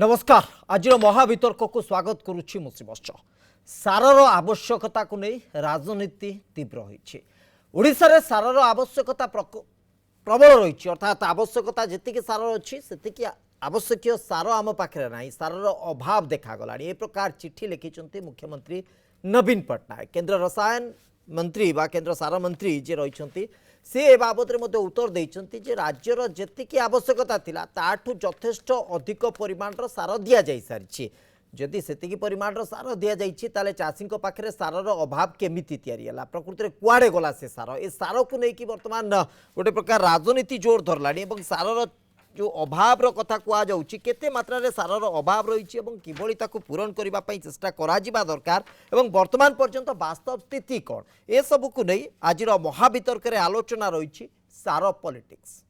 नमस्कार आज महावितर्क को स्वागत करुच्ची मुसीबश्च सारर आवश्यकता को नहीं राजनीति तीव्र होइछि। ओडिशा रे सारर आवश्यकता प्रबल रही अर्थात आवश्यकता जी सार अच्छी से आवश्यक सार आम पाखे ना सारर अभाव देखा ए प्रकार चिठी लिखिं मुख्यमंत्री नवीन पट्टनायक केंद्र रसायन मंत्री बा केंद्र सार मंत्री जे रही से ए बाबद में उत्तर देते जे राज्यर जी आवश्यकता थिला ताठू यथेष्ट अधिक परिमाण सार दि जा सारी जदि से परिमाण सार दि जाए चाषी पाखे सारर अभाव केमिति तैयारी प्रकृति में कुआड़े गला से सार ए सार को लेकिन बर्तमान गोटे प्रकार राजनीति जोर धरला सारर जो अभाव कथा कहुच्छी केते मात्रा रे सारर अभाव रही किभली ताकू पूरण करने चेष्टा करा दरकार एवं वर्तमान पर्यंत वास्तव स्थिति कौन ए सबू को नहीं आज महावितर्क रे आलोचना रही सार पॉलिटिक्स।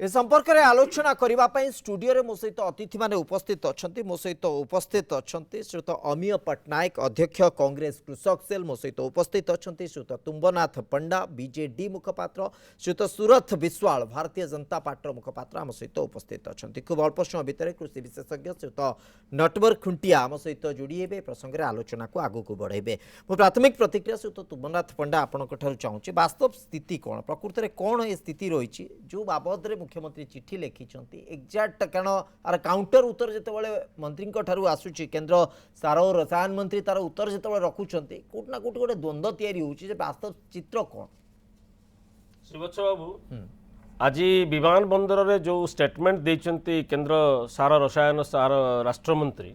ए संपर्क में आलोचना करने स्टूडियो मो सहित अतिथि माने उपस्थित अच्छा मो सहित उपस्थित अच्छा श्रीयुत अमीय पट्टनायक अध्यक्ष कांग्रेस कृषक सेल मो सहित उपस्थित अच्छा श्रीयुत तुम्बनाथ पंडा बीजेडी मुखपात्र श्रीयुत सुरथ विश्वाल भारतीय जनता पार्टी मुखपात्र आम सहित उपस्थित अच्छा खूब अल्प समय भितर कृषि विशेषज्ञ श्रीयुत नटवर खुंटिया आम सहित जोड़ी हे प्रसंग में आलोचना को आगू को बढ़े मो प्राथमिक प्रतिक्रिया श्रीयुत तुम्बनाथ पंडा आपंक चाहूँगी वास्तव स्थिति कौन प्रकृति में कौन ये स्थिति रही जो बाबद मुख्यमंत्री चिठी लिखिं एक्जाक्ट कारण आर काउंटर उत्तर जिते मंत्री आसूची केंद्र सार और रसायन मंत्री तार उत्तर जो रखुंट कोटना कोटी गोटे द्वंद्व तैयारी होउची जे वास्तव चित्र कौन श्रीवत्स बाबू आज विमान बंदर रे जो स्टेटमेंट देइचंती केंद्र सार रसायन सार राष्ट्रमंत्री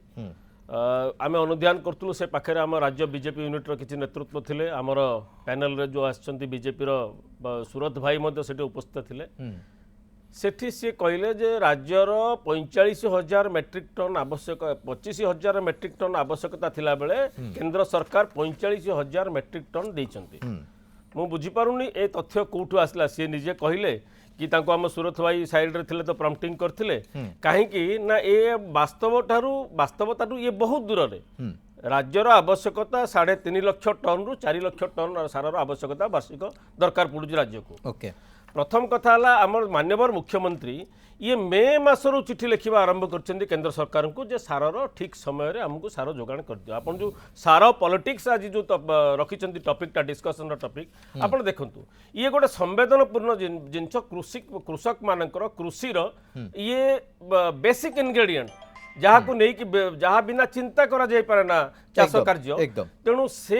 आम अनुध्यान करूँ से पाखे आम राज्य बीजेपी यूनिट्र किसी नेतृत्व थिले आमर पैनल रे जो आछंती बीजेपी सुरत भाई से उपस्थित थिले सेठी सी कहले जे राज्यर 45,000 मेट्रिक टन आवश्यक 25,000 मेट्रिक टन आवश्यकता थिला बेले केंद्र सरकार 45,000 मेट्रिक टन देइचंती मु बुझी पारुनी ए तथ्य कोठु आसला सी निजे कहले कि तांको हम सुरत भाई साइड रे थिले तो प्रम्पटिंग करथिले काहे कि ना ए वास्तवतारू ये बहुत दूर रे राज्यर आवश्यकता 3.5 लाख टन रु 4 लाख टन सारर आवश्यकता वार्षिक दरकार पड़ुଛି राज्य को ओके प्रथम कथा आम माननीय मुख्यमंत्री ये मे मासरू चिठी लिखा आरंभ कर केंद्र सरकार को जे सारर ठीक समय रे हमको सार जोगाण कर दियो आपन जो सार पॉलिटिक्स आज जो रखिचंती टॉपिकटा डिस्कशन टॉपिक आपन देखंतु ये गोटे संवेदनपूर्ण जिनस कृषक मानकर कृषिर ये बेसिक इंग्रेडिएंट जहाँ को नहीं कि जहाँ बिना चिंता करा जाय पारे ना चाष कार्य तेणु से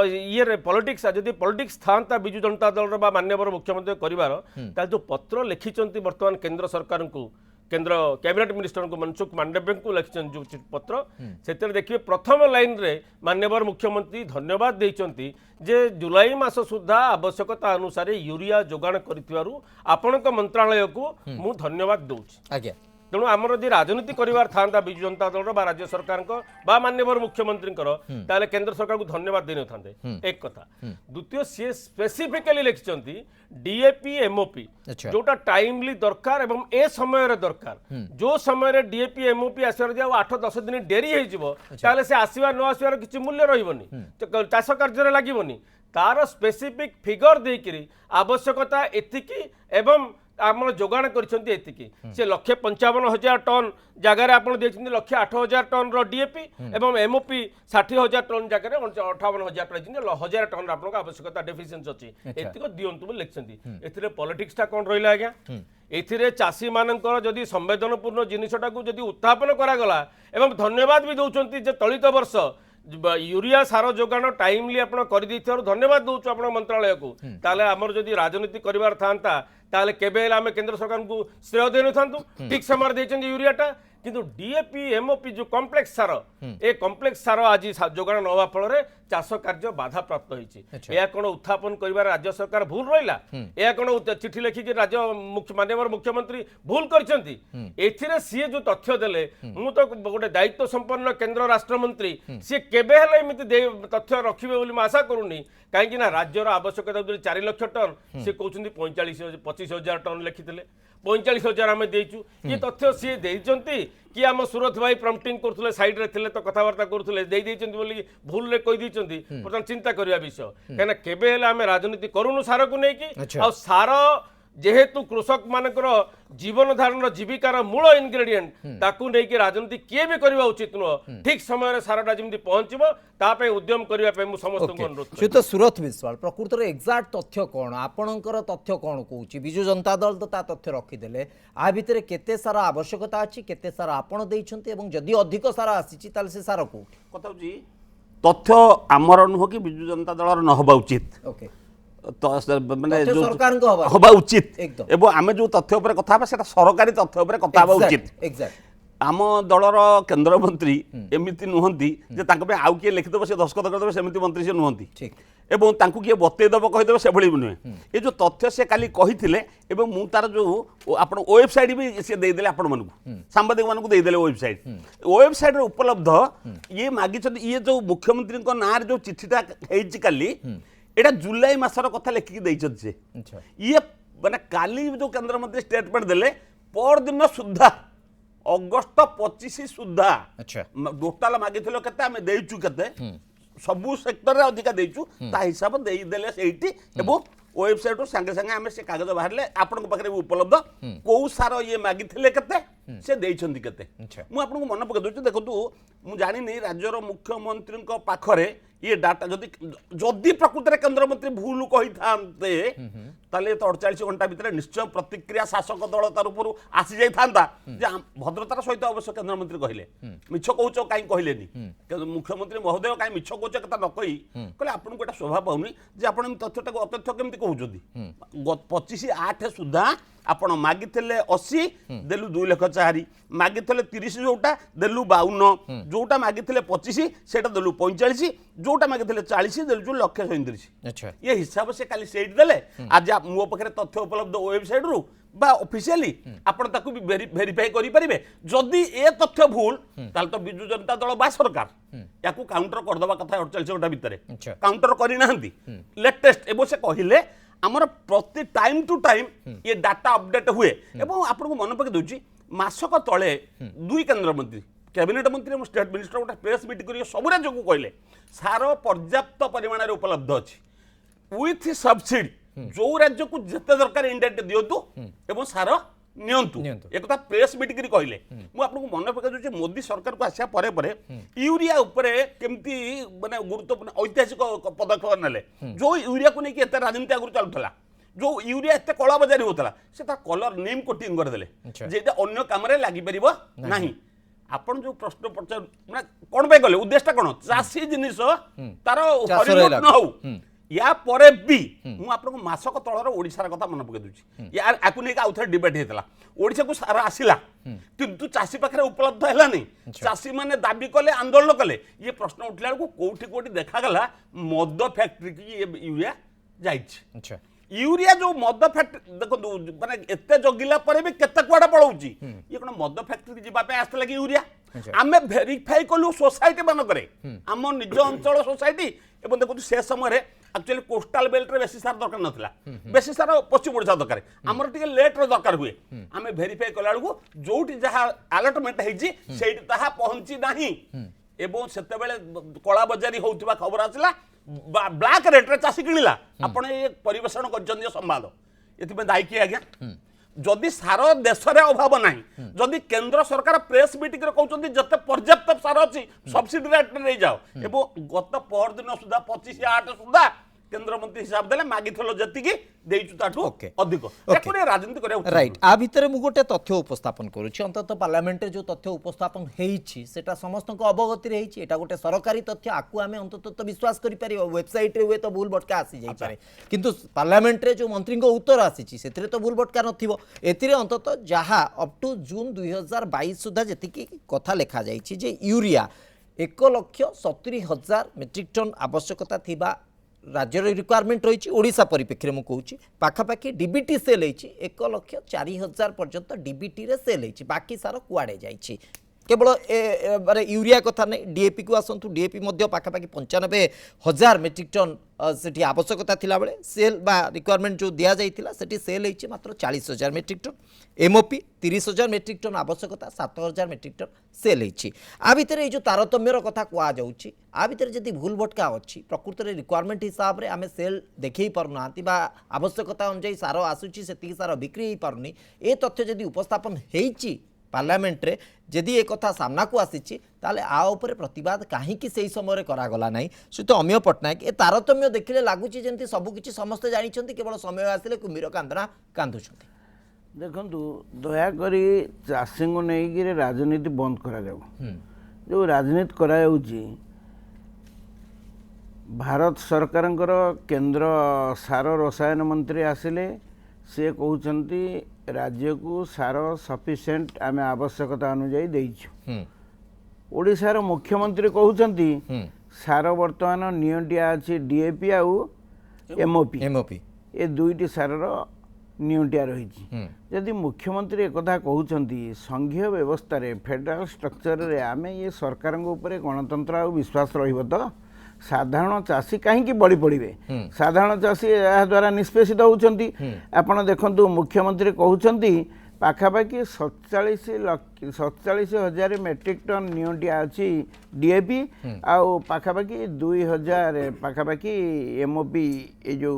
ये पॉलिटिक्स जदि पॉलिटिक्स था बिजु जनता दल माननीय मुख्यमंत्री कर जो पत्र लिखिं बर्तमान केंद्र सरकार को केंद्र कैबिनेट मिनिस्टर को मनसुख मांडव्य को लिखिं जो पत्र से देखिए प्रथम लाइन रे माननीय मुख्यमंत्री धन्यवाद देइचंती जे जुलाई मास सुधा आवश्यकता अनुसार यूरिया जोगाण करिथिबारु आपनक मंत्रालय को मु धन्यवाद दूची आज्ञा तेणु आमर जो राजनीति करार था विजु जनता दल राज्य सरकार माननीय मुख्यमंत्री केंद्र सरकार को धन्यवाद देने था एक कथा द्वितीय सी स्पेसिफिकली लिखिं डीएपी एमओपी जोटा टाइमली दरकार एवं ए समय दरकार जो समय डीएपी एमओपी आसवर 8-10 दिन डेरी हो से आसवा न आसवार किसी मूल्य रही चाष कार्य लगे तार स्पेसिफिक फिगर देकरी आवश्यकता एतिकी एवं आम जोगाण करती से 1,55,000 टन जगार आप 1,08,000 टन डीएपी एवं एमओपी 60,000 टन जगह 58,000 टन 1,000 टन आप आवश्यकता डेफिशिएंसी अच्छी एतिक दिंतु लिखिं पॉलिटिक्स टा कौन रहा आज्ञा ए चाषी मानकर जदि संवेदनपूर्ण जिनटा को जदि उत्थापन करागला एवं धन्यवाद भी दौरान चलित वर्ष यूरिया सार जोगाण टाइमली आप धन्यवाद दौचु आप मंत्रालय को ताले आमर जदि राजनीति करार था ताले केबे आम केंद्र सरकार को श्रेय दे न ठीक समय देते यूरियाटा किंतु डीएपी एमओपी जो कॉम्प्लेक्स सार ए कॉम्प्लेक्स सार आज जोगाण न होगा फल चाष कार्य बाधा प्राप्त होती कौन उत्थापन कर राज्य सरकार भूल रहा कौन चिठी लिखिकी राज्य माननीय मुख्यमंत्री भूल कर सी जो तथ्य देले मु तो गोटे दायित्व संपन्न केंद्र राष्ट्रमंत्री सी केबे तथ्य रखिबे आशा करूनी कहीं राज्यर आवश्यकता 4 लाख टन सी कहते 25,000 टन लिखिते 45,000 आम देचु ये तथ्य सी देइचंती कि आम सुरथ भाई प्रम्पटिंग करथुले साइड रे थिले तो कथावार्ता करथुले देई देइचंती बोली भूल रे कहि देइचंती बर्तमान चिंता करिया विषय कहना केबे हेला आम राजनीति करूनु सार को नै कि आ सार जेहेतु कृषक मानकर जीवन धारण जीविकार मूल इनग्रेडिएंट ताकू नहीं कि राजनीति किए भी करबा उचित नुह ठीक समय सारटा जमी पहुंचबो तापे उद्यम करिया पे मु समस्त को अनुरोध से तो सुरथ विश्वाल प्रकृत रे एग्जैक्ट तथ्य कोन आपणकर तथ्य कोन कहूची बिजु जनता दल तो ता तथ्य रखिदेले आ भितरे केते सारा आवश्यकता अछि केते सारा आपण देइछन्ते एवं जदि अधिक सारा आसीची ताल से सारा को कथा जी तथ्य आमर नुह कि बिजु जनता दल न होबा उचित ओके माने तथ्य सरकार को होबा उचित एकदम एवं आमे जो तथ्य ऊपर कथा बा सेटा सरकारी तथ्य ऊपर कथा होबा उचित एग्जैक्ट आम दलर केंद्र मंत्री एमिति नुहंती जे तांको पे आउ किए लिखिदेव से दस्खत करदेव सेमिति मंत्री से नुहंती ठीक एवं तांको किए बतेदेव कहिदेव से भली नुहे ये जो तथ्य से काली कहिथिले एवं मु तार जो आपण वेबसाइट भी से दे देले आपण मानकु सांबादिक मानकु दे देले वेबसाइट रे उपलब्ध ये मागी ये जो मुख्यमंत्री को नार जो चिठीटा हेछि काली एटा जुलाई मासर कथा लेखिक दैछत से ये माने काली जो केंद्र मंत्री स्टेटमेंट देले पर दिन सुद्धा अगस्त 25 सुद्धा अच्छा टोटाल मागिथिलो केते आमे देइचु केते सबु सेक्टर रे अधिका देइचु ता हिसाब देई देले सेठी एबो वेबसाइट रो संगे संगे आमे से कागज बाहरले आपन पाखरे उपलब्ध को सार ये मागिथिले केते से देइछंती केते मु आपन को मन पके दोछु देखतु मु जानि नै राज्यर मुख्यमंत्री को पाखरे ये डाटा जदि प्रकृत में केंद्र मंत्री भूल कही था तो 48 घंटा भितर निश्चय प्रतिक्रिया शासक दल तरफ आसी जाता भद्रतार सहित अवश्य केंद्र मंत्री कहले मिछ कौच कहीं कहले मुख्यमंत्री महोदय कहीं मिछ कौच कथा न कही कहले आपन को शोभा पाऊनी जे आपन तथ्यटा अतथ्य केमती कहउछथि 25/8 सुधा आपण मागिथिले 80 देलु 2 लाख 4 मागिथिले 30 जोटा देलु 52 जोटा मागिथिले 25 सेटा देलु 45 जोटा मागिथिले 40 देलु लाख 37। अच्छा ये हिसाब से काली सेट देले आज मो पखरे तथ्य उपलब्ध वेबसाइट रु बा ऑफिशियली आपण ताकू भी वेरीफाई करि परिबे जदि ए तथ्य भूल ताल तो बिजु जनता दल बा सरकार याकू काउंटर कर दबा कथा 48 घंटा भितरे काउंटर करि नाहंती लेटेस्ट एबो से कहिले आमर प्रति टाइम टू टाइम ये डाटा अपडेट हुए एवं आपको मन पके दूची मासक तले दुई केंद्र मंत्री कैबिनेट मंत्री और स्टेट मिनिस्टर गोटे प्रेस मीट कर सब राज्य को कहले सार पर्याप्त परिमाण उपलब्ध अच्छी विथ सब्सिडी जो राज्य को जिते दरकार इंडायरेक्ट दिंतु एवं सार नियंतु एक प्रेस मीट कर कहले मु आपको मन पके दूची मोदी सरकार को आसा परे परे यूरिया उपरे केमती माने गुरुत्वपूर्ण ऐतिहासिक पदक्षेप नेले जो यूरिया को नहीं एत राजनीति आगु चलुला जो यूरिया एत कला बजारी होता से कलर नेम कोटिंग करदे जेटा अन्य काम लगी पार नहीं आपण जो प्रश्न पचार माने कोन पे गले उद्देश्य कोन चासी जिनिस तार हरिलोट न हो या परे भी मु आपन मासक तलर ओडिसा कथा मन पके दूची यार आकु नै का आउथर डिबेट हेतला ओडिसा को सारा आसिला किंतु चासी पाखरे उपलब्ध हैला नै चासी माने दाबी कले आंदोलन कले ये प्रश्न उठला को कोठी कोठी देखा गला मद फैक्ट्री की ये यूरिया जाइछ अच्छा यूरिया जो मद फैक्ट्री देखो माने एते जगिला परे भी केते कुआडा पळौची ये कोन मद फैक्ट्री जिबा पे आस्ते लगी यूरिया आमे वेरीफाई कलु सोसाइटी मन करे हम निज अंचल सोसाइटी एवं देखो से समय एक्चुअली कोस्टाल बेल्ट रे बेसी सार दरकार नथिला बेसी सार पश्चिम ओडिसा दरकार हमर टिके लेट रे दरकार हुए आमे वेरीफाई कला को जोटी जहा अलर्टमेंट हेजी सेठी तहा पहुंची नाही एवं सेते बेले कला बजारी होउतबा खबर आसला ब्लैक रेट रे चासी किनिला आपण ये परिवेषण करजन संवाद एथि में दायी कि आज्ञा जदि सार देश रे अभाव नाही जदि केंद्र सरकार प्रेस मीटिंग रे कहउछन्ती जते पर्याप्त सार अछि सब्सिडी रेट रे जाओ एवं गत पर दिन सुधा 25/8 सुधा केंद्र मंत्री हिसाब देले मागिथलो जतिकी देइछु ताठू अधिक एकोरे राजनीति करे राइट आ भितरे मु गोटे तथ्य उपस्थापन करूछि अंतत पार्लियामेंट रे जो तथ्य उपस्थापन हेइछि सेटा समस्त को अवगति रे हेइछि एटा गोटे सरकारी तथ्य आकु आमे अंतत तो विश्वास करि परिबो वेबसाइट रे हुए तो भूल भटका आसी जाई पारे किंतु पार्लियामेंट रे जो मंत्री को उत्तर आसीछि सेतरे तो भूल भटका नथिबो एतिरे अंतत जहा अप टू जून 2022 सुधा जतिकी कथा लेखा जाईछि जे यूरिया 1,70,000 मेट्रिक टन आवश्यकता थिबा राज्य रिक्वायरमेंट रही ओडिशा परिप्रेक्षी में कहूँ पाखापाखि डीबीटी सेल 1,04,000 पर्यंत डीबीटी रे सेल बाकी सार कुआड़े जाइए केवल माने यूरिया कथा नहीं डीएपी को आसतु डीएपी पाखापाखि 95,000 मेट्रिक टन से आवश्यकता थिला बेले सेल बा रिक्वायरमेंट जो दिया जाइथिला सेठी सेल होइछि मात्र 40,000 metric ton MOP 30,000 metric ton आवश्यकता 7,000 मेट्रिक टन सेल होइछि आ भितर जो तारतम्यर कथा कुआ जाउछि आ भितर जदि भूल भटका अछि प्रकृत रे रिक्वायरमेंट हिसाब रे आमे सेल देखै परनांती बा आवश्यकता अनुसार सार आसुछि सेति सार बिक्री ही परनी ए तथ्य जदि उपस्थापन हेइछि पार्लियामेंट रे जदि एक कथा सामना को आसीछि ताले आ ऊपर प्रतिवाद काहे कि सेही समय रे करा गला नाही से तो अमिय पटनायक ए तारतम्य देखिले लागुछि जेंति सब किछि समस्त जानि छथि केवल समय आसिले कुमीर कांदना कांदुछथि देखंतु दया करी चाषी को नहीं राजनीति बंद करा जाऊ जो राजनीति करा जाउछि भारत सरकारंकर केंद्र सार रसायन मंत्री आसिले से कहउछंती राज्य को सार सफिशिएंट आम आवश्यकता अनुजाई देइछु ओडिशार मुख्यमंत्री कहउछंती सार वर्तमान नियंटिया अछि डीएपी आउ एमओपी ए दुईटी सारर नियंटिया रही यदि मुख्यमंत्री एक कहउछंती संघीय व्यवस्था रे फेडरल स्ट्रक्चर रे आमे ये सरकार ऊपर गणतंत्र आ विश्वास रहिबो तो साधारण चाषी कहीं बड़ी पड़े साधारण चाषी यह द्वारा निष्पेषित होती आपड़ देखु मुख्यमंत्री कहते पाखापाखि 47,000 मेट्रिक टन नियंटिया अच्छी डीएपी आउ पाखापाखि 2,000 पाखापाखि एमओपी ये जो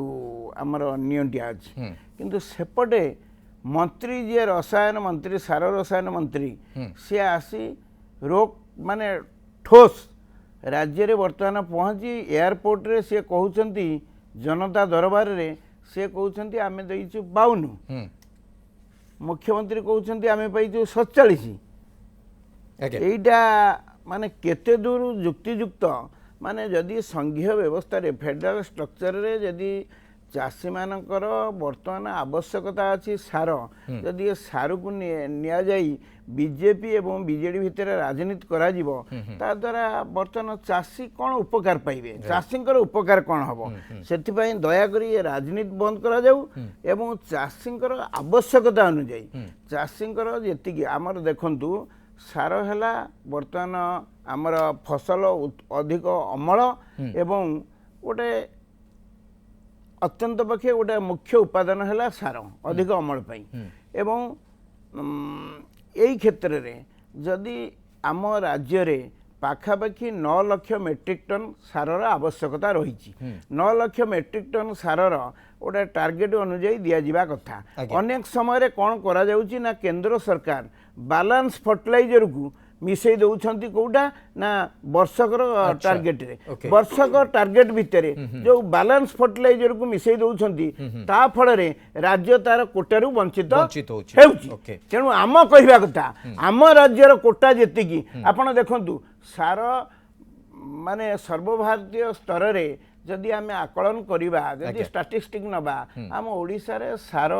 आमर नियंटिया अच्छी किंतु सेपटे मंत्री जी रसायन मंत्री सार रसायन मंत्री सी आसी रोक माने ठोस राज्य रे वर्तमान पहुँची एयरपोर्ट रे से कहउछंती जनता दरबार रे से कहउछंती आमे दैछु 52 मुख्यमंत्री कहउछंती आमे पाइछु 47 एइटा माने केते दूर युक्तियुक्त माने जदि संघीय व्यवस्था रे फेडरल स्ट्रक्चर रे जदि चाषी मानकर वर्तमान आवश्यकता अच्छी सार जदि सार को निया जाई बीजेपी एवं बीजेडी भितर राजनीति करा जीवो ता द्वारा वर्तमान चाषी कौन उपकार पाइबे चाषी उपकार कौन हम से दया करी राजनीति बंद करा जाऊ एवं चाषी आवश्यकता अनुजाई चाषी जी आमर देखंतु सार है वर्तमान आमर फसल अधिक अमल एवं गोटे अत्यंत पक्षे गोटे मुख्य उपादान है सार अधिक अमल एवं यही क्षेत्र में जदि आम राज्य रे पाखापाखि 9 लाख मेट्रिक टन सारर आवश्यकता रही 9 लाख मेट्रिक टन सारर गोटे टार्गेट अनुजाई दि जावा कथा अनेक समय कौन करा जाउची ना केंद्र सरकार बैलेंस फर्टिलाइजर को मिसई दउछंती कोडा ना वर्षकर टार्गेट रे वर्षक टार्गेट भितर जो बैलेंस फर्टिलाइजर को मिसई दउछंती ता फल रे राज्य तार कोटारू वंचित हेउची तेणु आम कहवा कथा आम राज्यर कोटा जेतिकी आपण देखंतु सार माने सर्वभारतीय स्तर रे जदि आमे आकलन करिबा जदि स्टैटिस्टिक नबा आम ओडिसा रे सार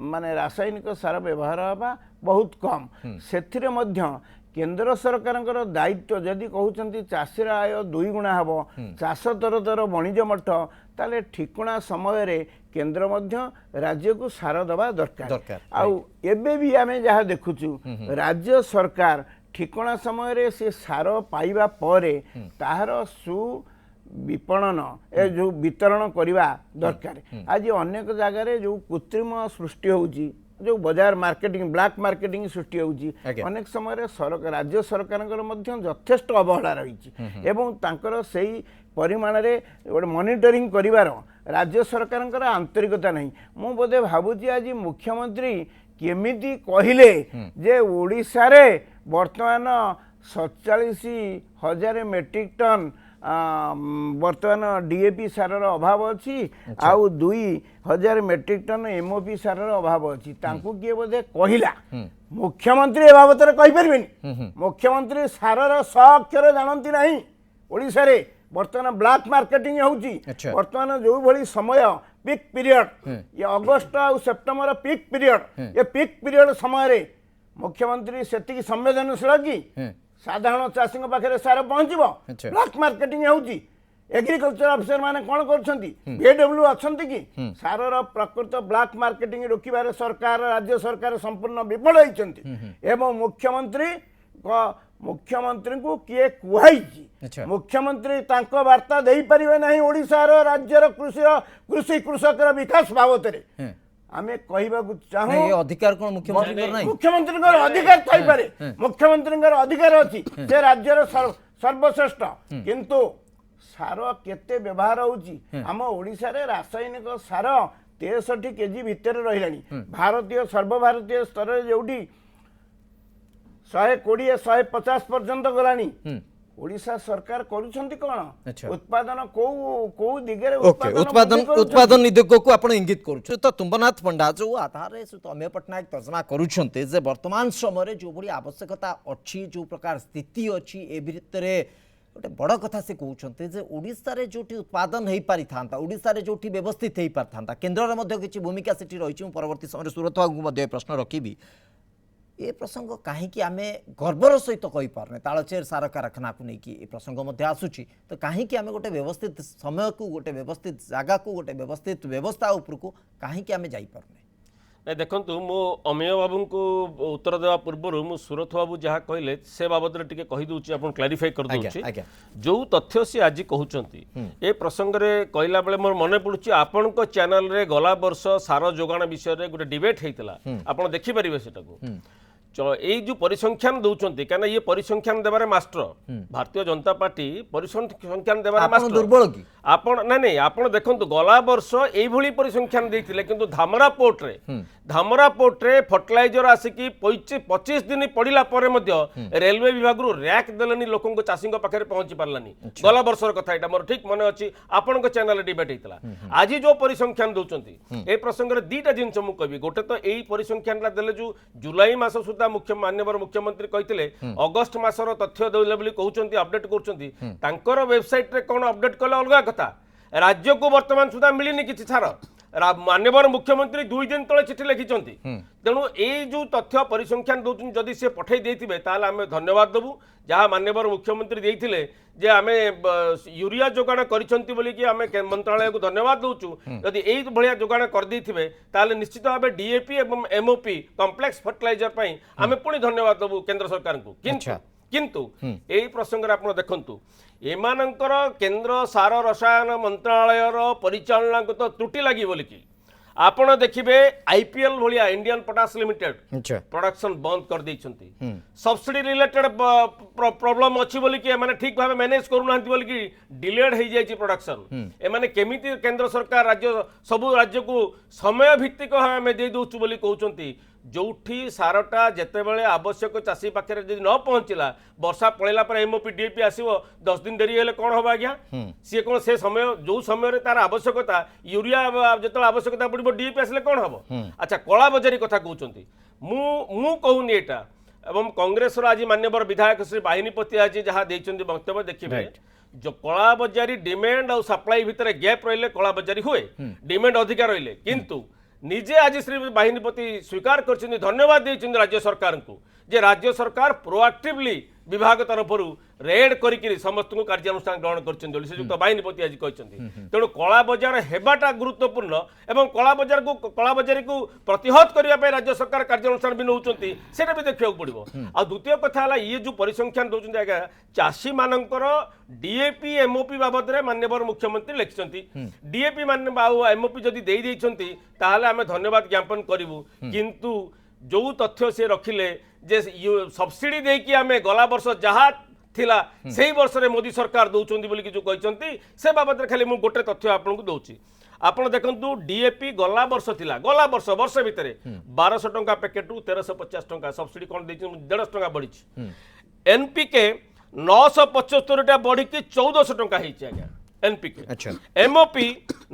माने रासायनिक सार व्यवहार हबा बहुत कम सेथिरे मध्य केंद्र सरकार दायित्व जदि कहते चाषीर आय 2 गुणा हम चाष तर तर वणिज मठ ताले ठिकुणा समय रे केंद्र मध्य राज्य को सार दबा दरकार आउ एबे भी आमे जहाँ देखुचु राज्य सरकार ठिकुणा समय रे से सार पाइबा परे ताहार सु विपणन ए जो वितरण करवा दरकार आज अनेक जगह जो कृत्रिम सृष्टि होउची जो बाजार मार्केटिंग ब्लैक मार्केटिंग सृष्टि होउची अनेक समय राज्य सरकार यथेष्ट अवहेला रही एवं तांकर सेही परिमाण रे गोटे मॉनिटरिंग करिवार राज्य सरकार आंतरिकता नहीं मु बोधे भावुची आज मुख्यमंत्री केमिति कहिले जे ओडिशा रे वर्तमान 47,000 मेट्रिक टन वर्तमान डीएपी सारर अभाव अच्छी आउ 2,000 मेट्रिक टन एमओपी सारर अभाव अच्छी तांकु किए बोधे कहिला मुख्यमंत्री ए बाबत कहि परबेनी मुख्यमंत्री सारर स अक्षर जानती नहीं ओडिशा रे वर्तमान ब्लैक मार्केटिंग होउची वर्तमान जो भली समय पीक पीरियड ये अगस्त और सेप्टेम्बर पीक पीरियड ये पीक पीरियड समय रे मुख्यमंत्री सेतिकी संवेदनशील की साधारण चाषी पाखे सार पहुँचब ब्लैक मार्केटिंग होउची एग्रीकल्चर ऑफिसर माने कौन करछंती बीडब्ल्यू अछंती कि सारर प्रकृत ब्लैक मार्केटिंग रोकिबारे सरकार राज्य सरकार संपूर्ण विफल होइछंती एवं मुख्यमंत्री मुख्यमंत्री को किए कुहाई अच्छा। मुख्यमंत्री तांको वार्ता दे परिबे नहीं ओडिशार राज्यर कृषि कृषकर विकास बाबद रे आमे कहबा को चाहू नहीं, ये अधिकार कौन मुख्यमंत्री नहीं? मुख्यमंत्री अधिकार थाई पारे मुख्यमंत्री अधिकार अछि से राज्यर सर्वश्रेष्ठ किंतु सार केते व्यवहार होउची हम ओडिशा रे रासायनिक सार 63 केजी भितर रहिलानी भारतीय सर्वभारतीय स्तर रे जोडी 120 150 पर्यंत गलानी ओडिशा सरकार करूछंती कोन अच्छा। उत्पादन को दिगरे ओके, उत्पादन निदेशक को आपण इंगित करूछु तो तुंबनाथ पंडा जो आधार रे सुत अमेय पटनायक तर्जमा करूछंते जे वर्तमान समय रे जो बड़ी आवश्यकता अछि जो प्रकार स्थिति अछि ए भितरे गोटे बड़ कथा से कहते जे ओडिशा रे जोटी उत्पादन हो पारि था ओडिशा रे जोटी व्यवस्थित हो पारि था केन्द्र रे किछि भूमिका सेठी रही परवर्ती समय सुरत बाबू को प्रश्न रखी ए प्रसंग कहीं आम गर्वर सहित कही पारने तालचेर सार कारखाना को लेकिन प्रसंग आसूची तो कहीं आम गोटे व्यवस्थित समय को गोटे व्यवस्थित जगह को गोटे व्यवस्थित व्यवस्था उपरको कहीं आम जापारने नहीं देखु मो अमेय बाबू को उत्तर देवा पूर्व मु सुरथ बाबू जहाँ कहले से बाबद टिके कही दूची आपन क्लारिफाई कर दूची जो तथ्य सी आज कहउचंती ए प्रसंग रे कहला बेले मोर मने पडुची आपन को चैनल रे गला वर्ष सार जोगाण विषय रे गोटे डिबेट हेतिला आपन देखि परिबे सेटा को ये जो परिसंख्यान दौरान क्या ये परिसंख्यान देवारे master Bharatiya Janata party परिसंख्यान देवारे master दुर्बल कि आपण ना नहीं आपण देखंतु गला वर्ष एई भली परिसंख्यान देथिले किंतु धामरा पोर्ट रे फर्टिलाइजर आसिकी 25 दिन पड़िला परे मध्य रेलवे विभाग रु रैक देलनी लोकन को चासी पाखे पहुंची पारलानी गला वर्षर कथा एटा मोर ठीक मन अछि आपण को चैनल डिबेट हेतला आज जो परिसंख्यान दउचंती ए प्रसंग रे दीटा जिंस मु कहबी गोटे तो एई परिसंख्यान ला देले जो जुलाई मास सुधा मान्यवर मुख्यमंत्री कहते अगस्ट मासर तथ्य देले बोली कहउचंती अपडेट करउचंती तांकर वेबसाइट रे कोन अपडेट कले अलगा कथा राज्य को वर्तमान सुधा मिलिनी किछि छार मान्यवर मुख्यमंत्री 2 दिन तले चिठी लिखिचंती तेणु ए जो तथ्य परिसंख्यान दउचन जदि से पठै देथिबे ताले आमे धन्यवाद देबु जहाँ मान्यवर मुख्यमंत्री देइथिले जे आमे यूरिया जोगाण करिसंती बोली कि आमे मंत्रालय को धन्यवाद दउचु यदि एई भलिया जोगाण कर देथिबे ताले निश्चित भाबे डीएपी एवं एमओपी कॉम्प्लेक्स फर्टिलाइजर पई आमे पुणी धन्यवाद देबु केंद्र सरकार को किंतु एई प्रसंग रे आपण देखंतु एमानंकर केंद्र सार रसायन मंत्रालय परिचालना को तो त्रुटि लगी बोली कि आपण देखिबे आईपीएल भलिया इंडियन पोटास लिमिटेड प्रोडक्शन बंद कर देइछंती सब्सिडी रिलेटेड प्रॉब्लम अछि बोली कि माने ठीक भाबे मैनेज करू नांती बोली कि डिलेड हो जाई प्रोडक्शन ए माने केमिति केंद्र सरकार राज्य सब राज्य को समय भित्तिक भाबे में दे दोछु बोली कहउचंती जोठी सारटा जेतेबेले आवश्यक चासी पाखे यदि न पहुंचला वर्षा पड़ेला पर एमओपी डीएपी आसीबो 10 दिन देरी हेले कोन होबा आज्ञा सी कोन से समय जो समय रे तार आवश्यकता यूरिया जेते आवश्यकता पड़िबो डीएपी आसले कोन होबो अच्छा कला बजारी कथा कहउचंती मु कहूनी एटा एवं कांग्रेस रो आज मान्यवर विधायक श्री बाहिनीपति आज जहाँ देइचंती वक्तव्य देखिबे जो कला बजारी डिमांड और सप्लाई भितर गैप रहिले कला बजारी हुए डिमांड अधिक रहिले किंतु निजे आज श्री बाहिनीपति स्वीकार कर धन्यवाद देते राज्य सरकार को जे राज्य सरकार प्रोएक्टिवली विभाग तरफ रेड करी समस्त को कार्यानुष्ठान ग्रहण कर श्रीजुक्त बाहिनीपति आज कहते तेणु कला बजार हेबाटा गुरुत्वपूर्ण एवं कला बजारी को प्रतिहत करने राज्य सरकार कार्यानुष्ठान भी नौकरी सेटा भी देखा पड़ो आ द्वितीय कथा ये जो परिसंख्यान दौरान आज्ञा चाषी मानकर डीएपी एमओपी बाबद में मान्यवर मुख्यमंत्री लिखिंट डीएपी मान एमओपी जदि देते आम धन्यवाद ज्ञापन करूँ किंतु जो तथ्य से रखिले जे सब्सिडी देकी आमे गला वर्ष जहाँ थिला सेही वर्ष रे मोदी सरकार दौचंदी बोली कि जो कहचंती से बाबद रे खाली मु गोटे तथ्य आपन को दउची आपण देखंतु डीएपी गला वर्ष थिला गला वर्ष भितरे 1200 टंका पैकेट रु 1350 टंका सब्सिडी कोन देछि 150 टंका बढ़ी एनपीके 975 टा बढ़ी कि 1400 टंका हेछि आज्ञा एनपीके अच्छा एमओपी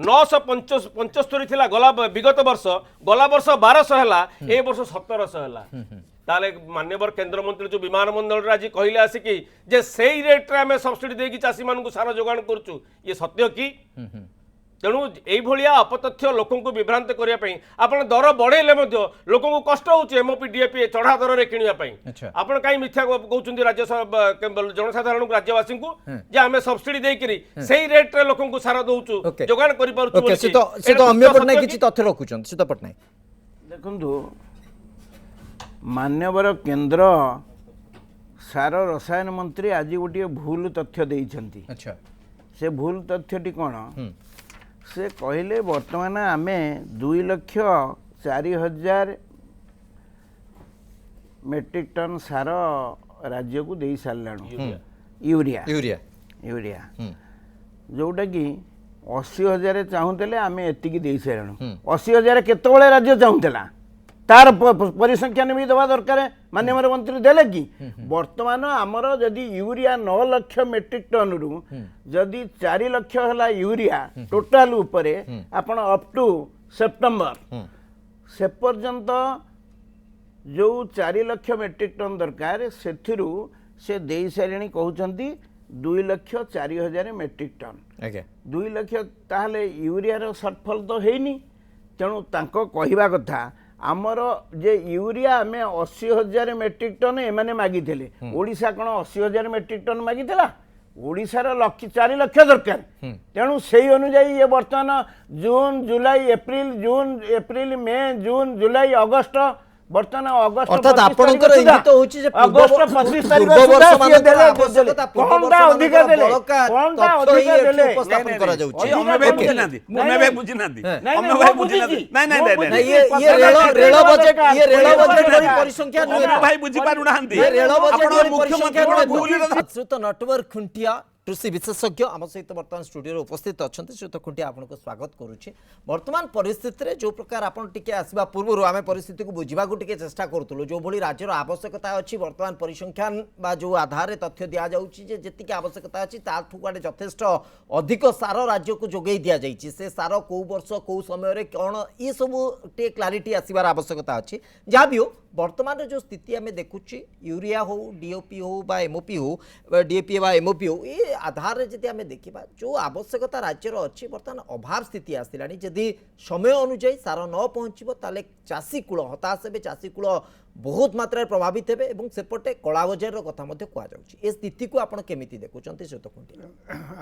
975 थिला गला विगत वर्ष गला वर्ष 1200 हैला ए वर्ष 1700 हैला ताले मान्यवर केंद्र मंत्री जो विमान मंडल आज कहले आसिकी जे सेही रेट रे हमें सब्सिडी देकी चासी मानकु सारा जोगान करचु ये सत्य की तेणु एई भलिया अपतथ्य लोकन को विभ्रांत करिया पई आपण दर बढ़ेले मध्य लोकन को कष्ट होचे एमओपी डीएपी चढ़ा दर रे किनिया पई आपण काई मिथ्या कहउचंदी राज्य जनसाधारण राज्यवासी को जे हमें सब्सिडी देकरी सेही रेट रे लोकन को सारा दउचु जोगान करि पारुचु ओके से तो अम्य पटनायक किछि तथ्य रखुचन से तो पटनायक देखंतु मान्यवर केंद्र ସାର ରସାୟନ ମନ୍ତ୍ରୀ ଆଜି ଗୋଟିଏ ଭୁଲ ତଥ୍ୟ ଦେଇଛନ୍ତି। ଆଚ୍ଛା ସେ ଭୁଲ ତଥ୍ୟଟି କ'ଣ? ସେ କହିଲେ ବର୍ତ୍ତମାନ ଆମେ 2,04,000 ମେଟ୍ରିକ୍ ଟନ୍ ସାର ରାଜ୍ୟକୁ ଦେଇ ସାରିଲାଣି। ୟୁରିଆ ୟୁରିଆ ୟୁରିଆ ଯେଉଁଟାକି 80,000 ଚାହୁଁଥିଲେ ଆମେ ଏତିକି ଦେଇ ସାରିଲୁଣି। 80,000 କେତେବେଳେ ରାଜ୍ୟ ଚାହୁଁଥିଲା ତାର ପରିସଂଖ୍ୟାନ ବି ଦେବା ଦରକାର। ମାନ୍ୟବର ମନ୍ତ୍ରୀ ଦେଲେ କି? ବର୍ତ୍ତମାନ ଆମର ଯଦି ୟୁରିଆ 9 ଲକ୍ଷ ମେଟ୍ରିକ୍ ଟନ୍ରୁ ଯଦି 4 ଲକ୍ଷ ହେଲା ୟୁରିଆ ଟୋଟାଲ ଉପରେ ଆପଣ ଅପ୍ ଟୁ ସେପ୍ଟେମ୍ବର ସେ ପର୍ଯ୍ୟନ୍ତ ଯେଉଁ 4 ଲକ୍ଷ ମେଟ୍ରିକ୍ ଟନ୍ ଦରକାର ସେଥିରୁ ସେ ଦେଇ ସାରିଲେଣି କହୁଛନ୍ତି 2,04,000 ମେଟ୍ରିକ୍ ଟନ୍। ଆଜ୍ଞା 2 ଲକ୍ଷ ତାହେଲେ ୟୁରିଆର ସର୍ଟଫଲ୍ ତ ହେଇନି। ତେଣୁ ତାଙ୍କ କହିବା କଥା ଆମର ଯେ ୟୁରିଆ ଆମେ 80,000 ମେଟ୍ରିକ୍ ଟନ୍ ଏମାନେ ମାଗିଥିଲେ। ଓଡ଼ିଶା କ'ଣ 80,000 ମେଟ୍ରିକ୍ ଟନ୍ ମାଗିଥିଲା? ଓଡ଼ିଶାର 4 ଲକ୍ଷ ଦରକାର। ତେଣୁ ସେଇ ଅନୁଯାୟୀ ଇଏ ବର୍ତ୍ତମାନ June July April May June July August ବର୍ତ୍ତମାନ ଅଗଷ୍ଟ ଅର୍ଥାତ୍ ଆପଣଙ୍କର ଇଙ୍ଗିତ ହେଉଛି ଯେ ଅଗଷ୍ଟ 25 ତାରିଖ ସୁଦ୍ଧା ସିଏ ଦେଲେ କଣଟା ଅଧିକା ଦେଲେ କଣଟା ଅଧିକା ଦେଲେ ଉପସ୍ଥାପନ କରାଯାଉଛି। ଅମେ ଭାଇ ବୁଝିନାହାନ୍ତି ଅମେ ଭାଇ ବୁଝିନାହାନ୍ତି ଅମେ ଭାଇ ବୁଝିନାହାନ୍ତି ନାଇଁ ନାଇଁ ନାଇଁ ନାଇଁ ଇଏ ରେଳ ବଜେଟ୍ ଭଳି ପରିସଂଖ୍ୟା ନୁହେଁ। ଅମେ ଭାଇ ବୁଝି ପାରୁନାହାନ୍ତି ଇଏ ରେଳ ବଜେଟ୍ ଭଳି ମୁଖ୍ୟମନ୍ତ୍ରୀ ପରିସଂଖ୍ୟା ଭୁଲ ଶ୍ରୀଯୁକ୍ତ ନଟୱର ଖୁଣ୍ଟିଆ କୃଷି ବିଶେଷଜ୍ଞ ଆମ ସହିତ ବର୍ତ୍ତମାନ ସ୍ଟୁଡ଼ିଓରେ ଉପସ୍ଥିତ ଅଛନ୍ତି। ଶ୍ରୀଯୁକ୍ତ ଖୁଣ୍ଟିଆ ଆପଣଙ୍କୁ ସ୍ୱାଗତ କରୁଛି। ବର୍ତ୍ତମାନ ପରିସ୍ଥିତିରେ ଯେଉଁ ପ୍ରକାର ଆପଣ ଟିକେ ଆସିବା ପୂର୍ବରୁ ଆମେ ପରିସ୍ଥିତିକୁ ବୁଝିବାକୁ ଟିକେ ଚେଷ୍ଟା କରୁଥିଲୁ। ଯେଉଁଭଳି ରାଜ୍ୟର ଆବଶ୍ୟକତା ଅଛି ବର୍ତ୍ତମାନ ପରିସଂଖ୍ୟାନ ବା ଯେଉଁ ଆଧାରରେ ତଥ୍ୟ ଦିଆଯାଉଛି ଯେ ଯେତିକି ଆବଶ୍ୟକତା ଅଛି ତାଠୁ କୁଆଡ଼େ ଯଥେଷ୍ଟ ଅଧିକ ସାର ରାଜ୍ୟକୁ ଯୋଗାଇ ଦିଆଯାଇଛି। ସେ ସାର କେଉଁ ବର୍ଷ କେଉଁ ସମୟରେ କ'ଣ ଏସବୁ ଟିକେ କ୍ଲାରିଟି ଆସିବାର ଆବଶ୍ୟକତା ଅଛି। ଯାହା ବି ହଉ ବର୍ତ୍ତମାନ ଯେଉଁ ସ୍ଥିତି ଆମେ ଦେଖୁଛି ୟୁରିଆ ହଉ ଡିଓପି ହଉ ବା ଏମ୍ଓପି ହଉ ଡିଏପି ବା ଏମ୍ଓପି ହଉ ଏ ଆଧାରରେ ଯଦି ଆମେ ଦେଖିବା ଯେଉଁ ଆବଶ୍ୟକତା ରାଜ୍ୟର ଅଛି ବର୍ତ୍ତମାନ ଅଭାବ ସ୍ଥିତି ଆସିଲାଣି। ଯଦି ସମୟ ଅନୁଯାୟୀ ସାର ନ ପହଞ୍ଚିବ ତାହେଲେ ଚାଷୀ କୂଳ ହତାଶ ହେବେ, ଚାଷୀ କୂଳ ବହୁତ ମାତ୍ରାରେ ପ୍ରଭାବିତ ହେବେ ଏବଂ ସେପଟେ କଳାବଜାରର କଥା ମଧ୍ୟ କୁହାଯାଉଛି। ଏ ସ୍ଥିତିକୁ ଆପଣ କେମିତି ଦେଖୁଛନ୍ତି ଶ୍ରୀଯୁକ୍ତ ଖୁଣ୍ଟିଆ?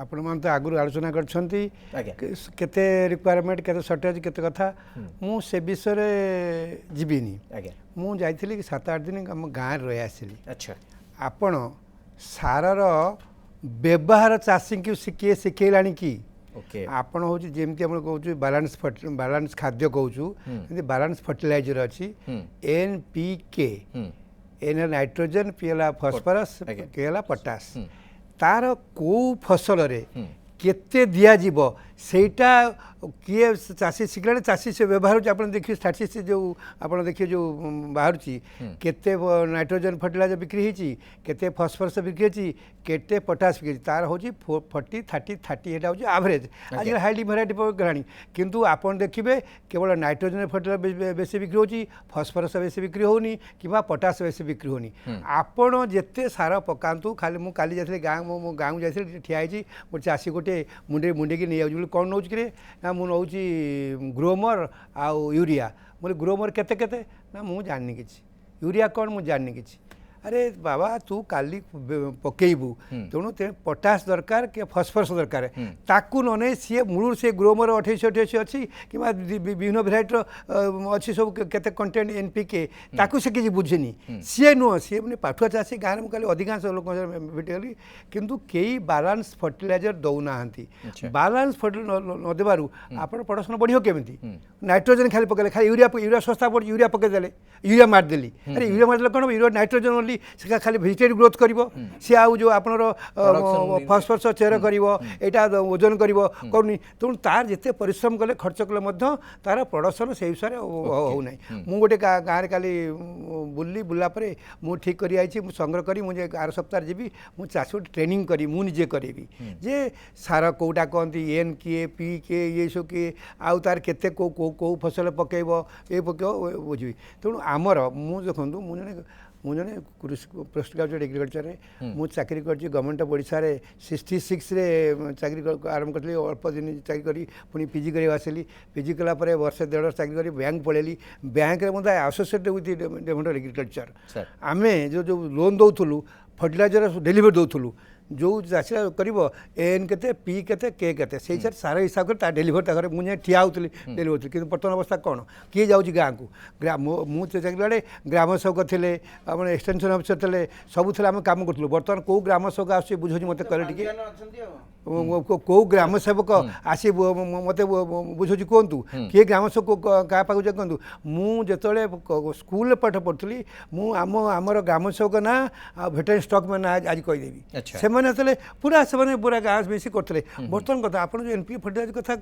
ଆପଣମାନେ ତ ଆଗରୁ ଆଲୋଚନା କରିଛନ୍ତି ଆଜ୍ଞା କେତେ ରିକ୍ୱାରମେଣ୍ଟ କେତେ ସର୍ଟେଜ କେତେ କଥା। ମୁଁ ସେ ବିଷୟରେ ଯିବିନି। ଆଜ୍ଞା ମୁଁ ଯାଇଥିଲି 7-8 ଦିନ ଆମ ଗାଁରେ ରହି ଆସିଲି। ଆଚ୍ଛା ଆପଣ ସାରର ବ୍ୟବହାର ଚାଷୀଙ୍କୁ କିଏ ଶିଖେଇଲାଣି କି? ଓକେ ଆପଣ ହେଉଛି ଯେମିତି ଆମେ କହୁଛୁ ବାଲାନ୍ସ ଖାଦ୍ୟ କହୁଛୁ ଯେମିତି ବାଲାନ୍ସ ଫର୍ଟିଲାଇଜର ଅଛି NPK N ହେଲା ନାଇଟ୍ରୋଜେନ୍ P ହେଲା ଫସ୍ଫରସ୍ K ହେଲା ପଟାସ। ତାର କେଉଁ ଫସଲରେ କେତେ ଦିଆଯିବ ସେଇଟା କିଏ ଚାଷୀ ଶିଖିଲାଣି। ଚାଷୀ ସେ ବ୍ୟବହାର ହେଉଛି ଆପଣ ଦେଖିବେ ଷ୍ଟାଟିଷ୍ଟିକ୍ସ ଯେଉଁ ଆପଣ ଦେଖିବେ ଯେଉଁ ବାହାରୁଛି କେତେ ନାଇଟ୍ରୋଜେନ୍ ଫର୍ଟିଲାଇଜର ବିକ୍ରି ହେଇଛି, କେତେ ଫସ୍ଫରସ୍ ବିକ୍ରି ହେଇଛି, କେତେ ପଟାସ ବିକ୍ରି ହେଇଛି। ତାର ହେଉଛି 40 30 30 ଏଇଟା ହେଉଛି ଆଭରେଜ। ଆଜିକାଲି ହାଇଲି ଭେରାଇଟି ଗଲାଣି କିନ୍ତୁ ଆପଣ ଦେଖିବେ କେବଳ ନାଇଟ୍ରୋଜେନ୍ ଫର୍ଟିଲାଇଜର ବେଶୀ ବିକ୍ରି ହେଉଛି, ଫସ୍ଫରସ୍ ବେଶୀ ବିକ୍ରି ହେଉନି କିମ୍ବା ପଟାସ ବେଶୀ ବିକ୍ରି ହେଉନି। ଆପଣ ଯେତେ ସାର ପକାନ୍ତୁ ଖାଲି ମୁଁ କାଲି ଯାଇଥିଲି ମୋ ଗାଁକୁ ଯାଇଥିଲି ଠିଆ ହେଇଛି ଗୋଟେ ଚାଷୀ ଗୋଟେ ମୁଣ୍ଡେଇକି ନେଇଯାଉଛି ବୋଲି କ'ଣ ନେଉଛି କିରେ ନା ମୁଁ ନେଉଛି ଗ୍ରୋମର ଆଉ ୟୁରିଆ। ମୁଁ କହିଲି ଗ୍ରୋମର କେତେ କେତେ ନା ମୁଁ ଜାଣିନି କିଛି, ୟୁରିଆ କ'ଣ ମୁଁ ଜାଣିନି କିଛି। ଆରେ ବାବା ତୁ କାଲି ପକେଇବୁ ତେଣୁ ପଟାସ ଦରକାର କି ଫସ୍ଫରସ୍ ଦରକାର ତାକୁ ନ ନେଇ ସିଏ ମୂଳରୁ ସେ ଗ୍ରୋମର 28 ଅଛି କିମ୍ବା ବିଭିନ୍ନ ଭେରାଇଟିର ଅଛି ସବୁ କେତେ କଣ୍ଟେଣ୍ଟ NPK ତାକୁ ସେ କିଛି ବୁଝେନି। ସିଏ ନୁହଁ ସିଏ ମାନେ ପାଠୁଆ ଚାଷୀ ଗାଁରେ ମୁଁ କାଲି ଅଧିକାଂଶ ଲୋକ ଭେଟିଗଲି କିନ୍ତୁ କେହି ବାଲାନ୍ସ ଫର୍ଟିଲାଇଜର ଦେଉନାହାନ୍ତି। ବାଲାନ୍ସ ଫର୍ଟିଲାଇଜର ନ ଦେବାରୁ ଆପଣ ପ୍ରଡକ୍ସନ୍ ବଢ଼ିବ କେମିତି? ନାଇଟ୍ରୋଜେନ୍ ଖାଲି ପକେଇଲେ ଖାଲି ୟୁରିଆ ଶସ୍ତା ପଡ଼ୁଛି ୟୁରିଆ ପକେଇଦେଲେ ୟୁରିଆ ମାରିଦେଲି। ଆରେ ୟୁରିଆ ମାରିଦେଲେ କ'ଣ ୟୁରିଆ ନାଇଟ୍ରୋଜେନ୍ ଓନ୍ଲି ସେ ଖାଲି ଭେଜିଟେଟିଭ୍ ଗ୍ରୋଥ୍ କରିବ ସିଏ ଆଉ ଯେଉଁ ଆପଣର ଫସ୍ଫରସ୍ ଚେର କରିବ ଏଇଟା ଓଜନ କରିବ କରୁନି। ତେଣୁ ତାର ଯେତେ ପରିଶ୍ରମ କଲେ ଖର୍ଚ୍ଚ କଲେ ମଧ୍ୟ ତାର ପ୍ରଡକ୍ସନ୍ ସେଇ ହିସାବରେ ହେଉନାହିଁ। ମୁଁ ଗୋଟେ ଗାଁରେ କାଲି ବୁଲିଲା ପରେ ମୁଁ ଠିକ୍ କରି ଆଇଛି ମୁଁ ସଂଗ୍ରହ କରି ମୁଁ ଯେ ଆର ସପ୍ତାହରେ ଯିବି ମୁଁ ଚାଷୀ ଗୋଟେ ଟ୍ରେନିଂ କରି ମୁଁ ନିଜେ କରିବି ଯେ ସାର କେଉଁଟା କହନ୍ତି N କିଏ P କିଏ ଇଏ ସବୁ କିଏ ଆଉ ତାର କେତେ କେଉଁ ଫସଲ ପକାଇବ ଏ ପକାଇବ ବୁଝିବି। ତେଣୁ ଆମର ମୁଁ ଦେଖନ୍ତୁ ମୁଁ ଜଣେ ପୋଷ୍ଟ ଗ୍ରାଜୁଏଟ୍ ଏଗ୍ରିକଲଚରରେ ମୁଁ ଚାକିରି କରିଛି ଗଭର୍ଣ୍ଣମେଣ୍ଟ ଅଫ୍ ଓଡ଼ିଶାରେ 66ରେ ଚାକିରି ଆରମ୍ଭ କରିଥିଲି। ଅଳ୍ପ ଦିନ ଚାକିରି କରି ପୁଣି PG କରିବାକୁ ଆସିଲି। PG କଲା ପରେ ବର୍ଷେ 1.5 ବର୍ଷ ଚାକିରି କରି ବ୍ୟାଙ୍କ ପଳେଇଲି। ବ୍ୟାଙ୍କରେ ମଧ୍ୟ associate with development of agriculture. ଆମେ ଯେଉଁ ଲୋନ୍ ଦେଉଥିଲୁ ଫର୍ଟିଲାଇଜର ଡେଲିଭରି ଦେଉଥିଲୁ जो चाषीरा कर एन के पी के के से सार हिसाब कर डेलीभर घर मुझे ठिया होती डेलीभर कि बर्तमान अवस्था कौन किए जाऊँ गाँव को मुझे चाहे ग्राम सेवक थे आम एक्सटेंशन अफिसर थे सबू आम कम करूँ बर्तमान कौ ग्राम सेवक आस बुझे मत कहे कौ ग्राम सेवक आसी मत बुझे कहतु किए ग्राम सेवक क्या पाक कहतु मुझे स्कूल पाठ पढ़ुली मुझर ग्राम सेवक ना भेटरी स्टक मैंने आज कहीदेवी से पूरा से पूरा गाँव मिसी करते बर्तमान कथा आप एनपीके फर्टिलाइजर कथा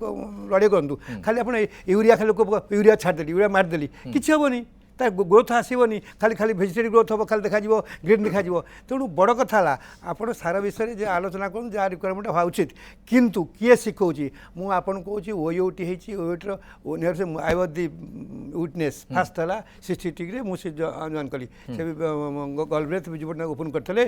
लड़े करूँ खाली आप यूरिया खाली यूरिया छाड़देली यूरिया मारिदेली किसी हेनी तार ग्रोथ आसबनी खाली खाली भेजिटेटिव ग्रोथ हम खाली देखा ग्रीन देखा तेणु बड़ कथा आप सारा विषय जो आलोचना करूँ जहाँ रिक्वायरमेंट हवा उचित किंतु किए शिखाऊँगी मुझे आपन कहूँ ओयूटी ओयूटर I was the witness fast है 60 मुझे जॉइन कली से गलब्रेथ विजु पट्टनायक ओपन करते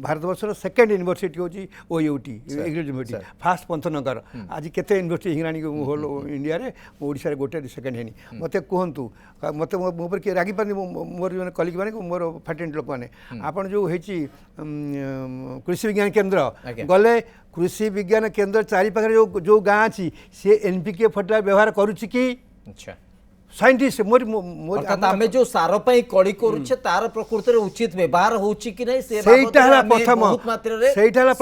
भारत वर्षर सेकेंड यूनिवर्सिटी हूँ ओयूटी यूनिवर्सिटी फास्ट पंथनगर आज केते यूनिवर्सिटी हिंगराणी होल इंडिया रे ओडिशा गोटे सेकेंड है मत कहतु मत मोर किए रागी पारे मोर जो कलिग मैंने मोर फाटेंट लोक मैंने आपड़ जो कृषि विज्ञान केन्द्र गले कृषि विज्ञान केन्द्र चारि पाखे जो गाँ अच्छी सी एनपीके फर्टिलाइजर व्यवहार करुच्ची कि साइंटिस्ट आमे जो सार कड़ी करुचे तार प्रकृति उचित व्यवहार होउची कि नहीं सेटा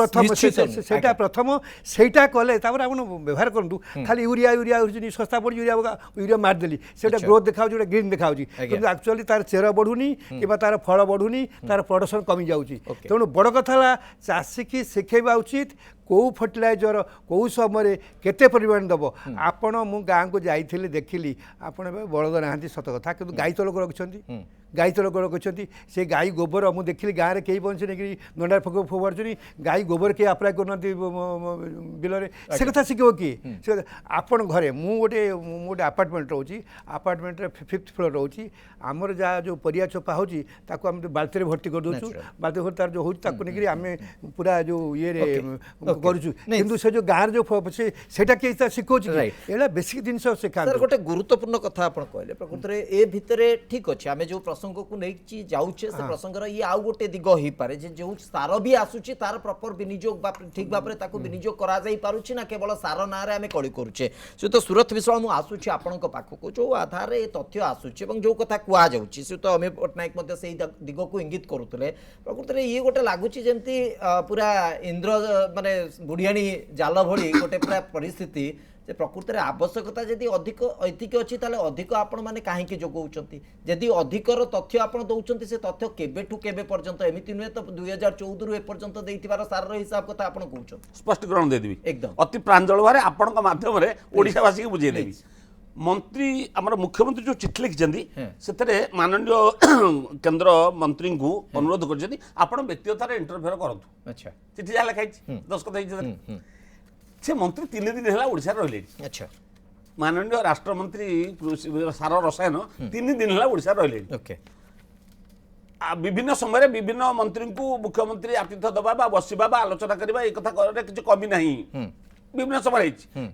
प्रथम सेटा कले तापर आपण व्यवहार करंतु खाली यूरिया यूरिया सस्ता पड़ यूरिया मारदेली सेटा ग्रोथ देखा ग्रीन देखा किंतु एक्चुअली तार चेर बढ़ुनी कि तार फल बढ़ुनी तार प्रोडक्शन कमी जाउची तेणु बड़ कथा चाषी की शिखेबा उचित कौ फर्टिलाइजर कौ समय केते परिमाण दब आपण मु गाँ को जाइली देखिली आपण बलद ना सत कथा कि गाई तलक रखिंट गाई तलक रखिंट से गाई गोबर मुझे देखिली गाँव में कई पहुँचे नहीं नंडार फक फोबार गाई गोबर किए आप्लाय करना बिल से कथा शिखब किए आपण घरे मुझे गोटे आपार्टमेंट रोची आपार्टमेंट 5th फ्लोर रोची आमर जहाँ जो परिया चोपा होची ताको हम बाल्टी भर्ती कर दउछु बाल्टी भर्ती तार जो होची ताको नेकरी आमे पूरा जो ये रे करूछु किंतु से जो गाँव जो सेटा के शिखोची एला बेसिक जिनस शिखा सर गोटे गुरुत्वपूर्ण कथा आपण कहले प्रकृति ए भितरे ठीक अछि आमे जो प्रसंग को नहीं जाऊे से प्रसंगर ये आउ गोटे दिग हो पारे जो सार भी आसूची तार प्रॉपर विनियोग ठीक भाव में विनियोग करा जाई पारुछि ना केवल सार ना रे आमे कड़ी करूचे से तो सूरत विश्वास मु आसूची आपनक पाखको जो आधार ए तथ्य आसूची एवं जो कथा कुआ जाउची से तो अमित पट्टनायक मते सेही दिग को इंगित करूतले प्रकृति ये गोटे लागुची जेंती पूरा इंद्र माने बुढ़ियाणी जाल भली गोटे पूरा परिस्थिति प्रकृति आवश्यकता जदि अधिक ऐतिक अच्छी अधिक आपण मैंने कहीं जोगाऊँच जदि अधिकर तथ्य आप दौरान से तथ्य केबेठू केबे पर्यंत एमती नुहे तो 2014 रु एपर्यंत देइथिबार सार हिसाब कथा आपण कहउछन स्पष्टीकरण देदेवी एकदम अति प्रांजल भारे आपण माध्यम रे ओडिशावासी को बुझे देवी मंत्री आमर मुख्यमंत्री जो चिठी लिखिछंदी सेतरे माननीय केंद्र मंत्री को अनुरोध करछंदी आपण व्यक्तिगत इंटरफेयर करंतु अच्छा चिठी जा लिखाई दस्खत होई से मंत्री 3 दिन है ओडिशा रहिले अच्छा माननीय राष्ट्रमंत्री सार रसायन 3 दिन है ओडिशा रहिले ओके विभिन्न समय विभिन्न मंत्री को मुख्यमंत्री आतिथ्य दबा बसवा आलोचना करवा ये कथा किसी कमी नहीं विभिन्न समय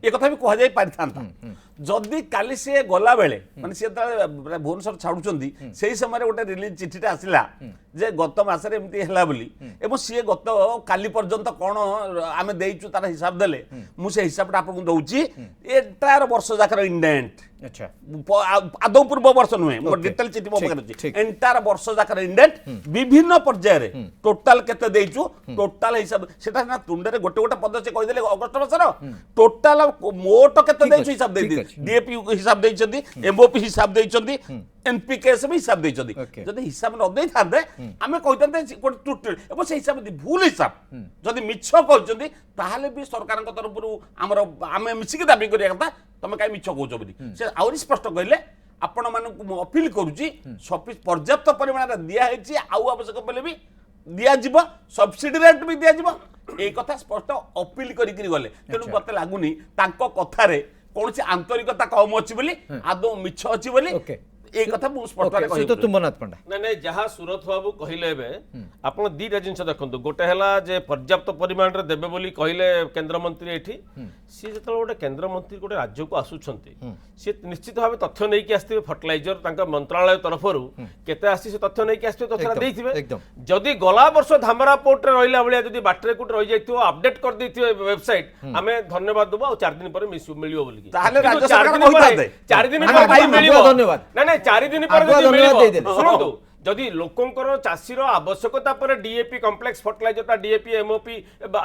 ये कथा भी कह पारि जदि काली सी गला बेले माने सी भुवनेश्वर छाड़ुचंदी से समय गोटे रिलीज चिठीटा आसला जे गत मासरे एमती हैला बोली एवं सी गत काली पर्यंत कौन आमे देइचु तार हिसाब देले मु से हिसाबटा आपन दउची एटार वर्ष जाकर इंडेंट अच्छा आदौ पूर्व वर्ष नुहे मोर डिटेल चिठी मो पाखरे अछि एंटायर वर्ष जाकर इंडेंट विभिन्न पर्याय रे टोटल केते देइचु टोटल हिसाब सेटा ना तुंडरे गोटे गोटे पद से कहि देले अगस्त मासर टोटल मोट केते देइचु हिसाब दे दी डीएपी हिसाब देइचंदी एमओपी हिसाब देइचंदी एनपीके से भी हिसाब देइचंदी जदि हिसाब न देइ थांदे आमे कहितंते कोट त्रुटि एबो से हिसाब दि भूल हिसाब जदि मिछ कहचंदी ताहाले भी सरकार को तरफ हमर आमे मिछि के दाबी करिया कथा तमे काई मिछ कहउछ बोली से आउरी स्पष्ट कहले आपण मानकु अपील करूची पर्याप्त परिमाण रे दिया हेची आउ आवश्यक पले भी दिया जीव सब्सिडी रेट भी दिया जीव ए कथा स्पष्ट अपील करी गले तेणु मते लागुनी तांको कथारे कौन आंतरिकता कम अच्छी बोली आदौ मिछ अच्छी बोली এই কথা ମୁଁ ସ୍ପଷ୍ଟରେ ଓକେ, କହିବି। ତୁମ୍ବନାଥ ପଣ୍ଡା ନାଇଁ ନାଇଁ ଯାହା ସୁରଥ ବାବୁ କହିଲେ ଏବେ ଆପଣ ଦିଟା ଜିନିଷ ଦେଖନ୍ତୁ ଗୋଟେ ହେଲା ଯେ ପର୍ଯ୍ୟାପ୍ତ ପରିମାଣରେ ଦେବେ ବୋଲି କହିଲେ କେନ୍ଦ୍ରମନ୍ତ୍ରୀ ଏଠି ସିଏ ଯେତେବେଳେ ଗୋଟେ କେନ୍ଦ୍ରମନ୍ତ୍ରୀ ଗୋଟେ ରାଜ୍ୟକୁ ଆସୁଛନ୍ତି ସିଏ ନିଶ୍ଚିତ ଭାବେ ତଥ୍ୟ ନେଇକି ଆସିଥିବେ ଫର୍ଟିଲାଇଜର ତାଙ୍କ ମନ୍ତ୍ରଣାଳୟ ତରଫରୁ କେତେ ଆସିଛି ସେ ତଥ୍ୟ ନେଇକି ଆସିଥିବେ ତଥ୍ୟଟା ଏକଦମ, ଦେଇଥିବେ ଏକଦମ। ଯଦି ଗଲା ବର୍ଷ ଧାମରା ପୋର୍ଟରେ ରହିଲା ଭଳିଆ ଯଦି ବାଟରେ କୋଉଠି ରହିଯାଇଥିବ ଅପଡେଟ୍ କରିଦେଇଥିବେ ୱେବସାଇଟ୍ ଆମେ ଧନ୍ୟବାଦ ଦେବୁ ଆଉ 4 ଦିନ ପରେ ମିଳିବ ବୋଲିକି ତାହେଲେ କିନ୍ତୁ ରାଜ୍ୟ 4 ସରକାର ଦିନ ପରେ କହିଥାନ୍ତେ। 4 ଦିନ ଆଗୁଆ ପରେ ଯଦି ମିଳିବ ଧନ୍ୟବାଦ। ନାଇଁ ନାଇଁ 4 ଦିନ ପରେ ଆଗୁଆ ଯଦି ଧନ୍ୟବାଦ ମିଳିବ ଦେଇଦେଲେ। ଶୁଣନ୍ତୁ ଯଦି ଲୋକଙ୍କର ଚାଷୀର ଆବଶ୍ୟକତା ପରେ ଡିଏପି କମ୍ପ୍ଲେକ୍ସ ଫର୍ଟିଲାଇଜରଟା ଡିଏପି ଏମଓପି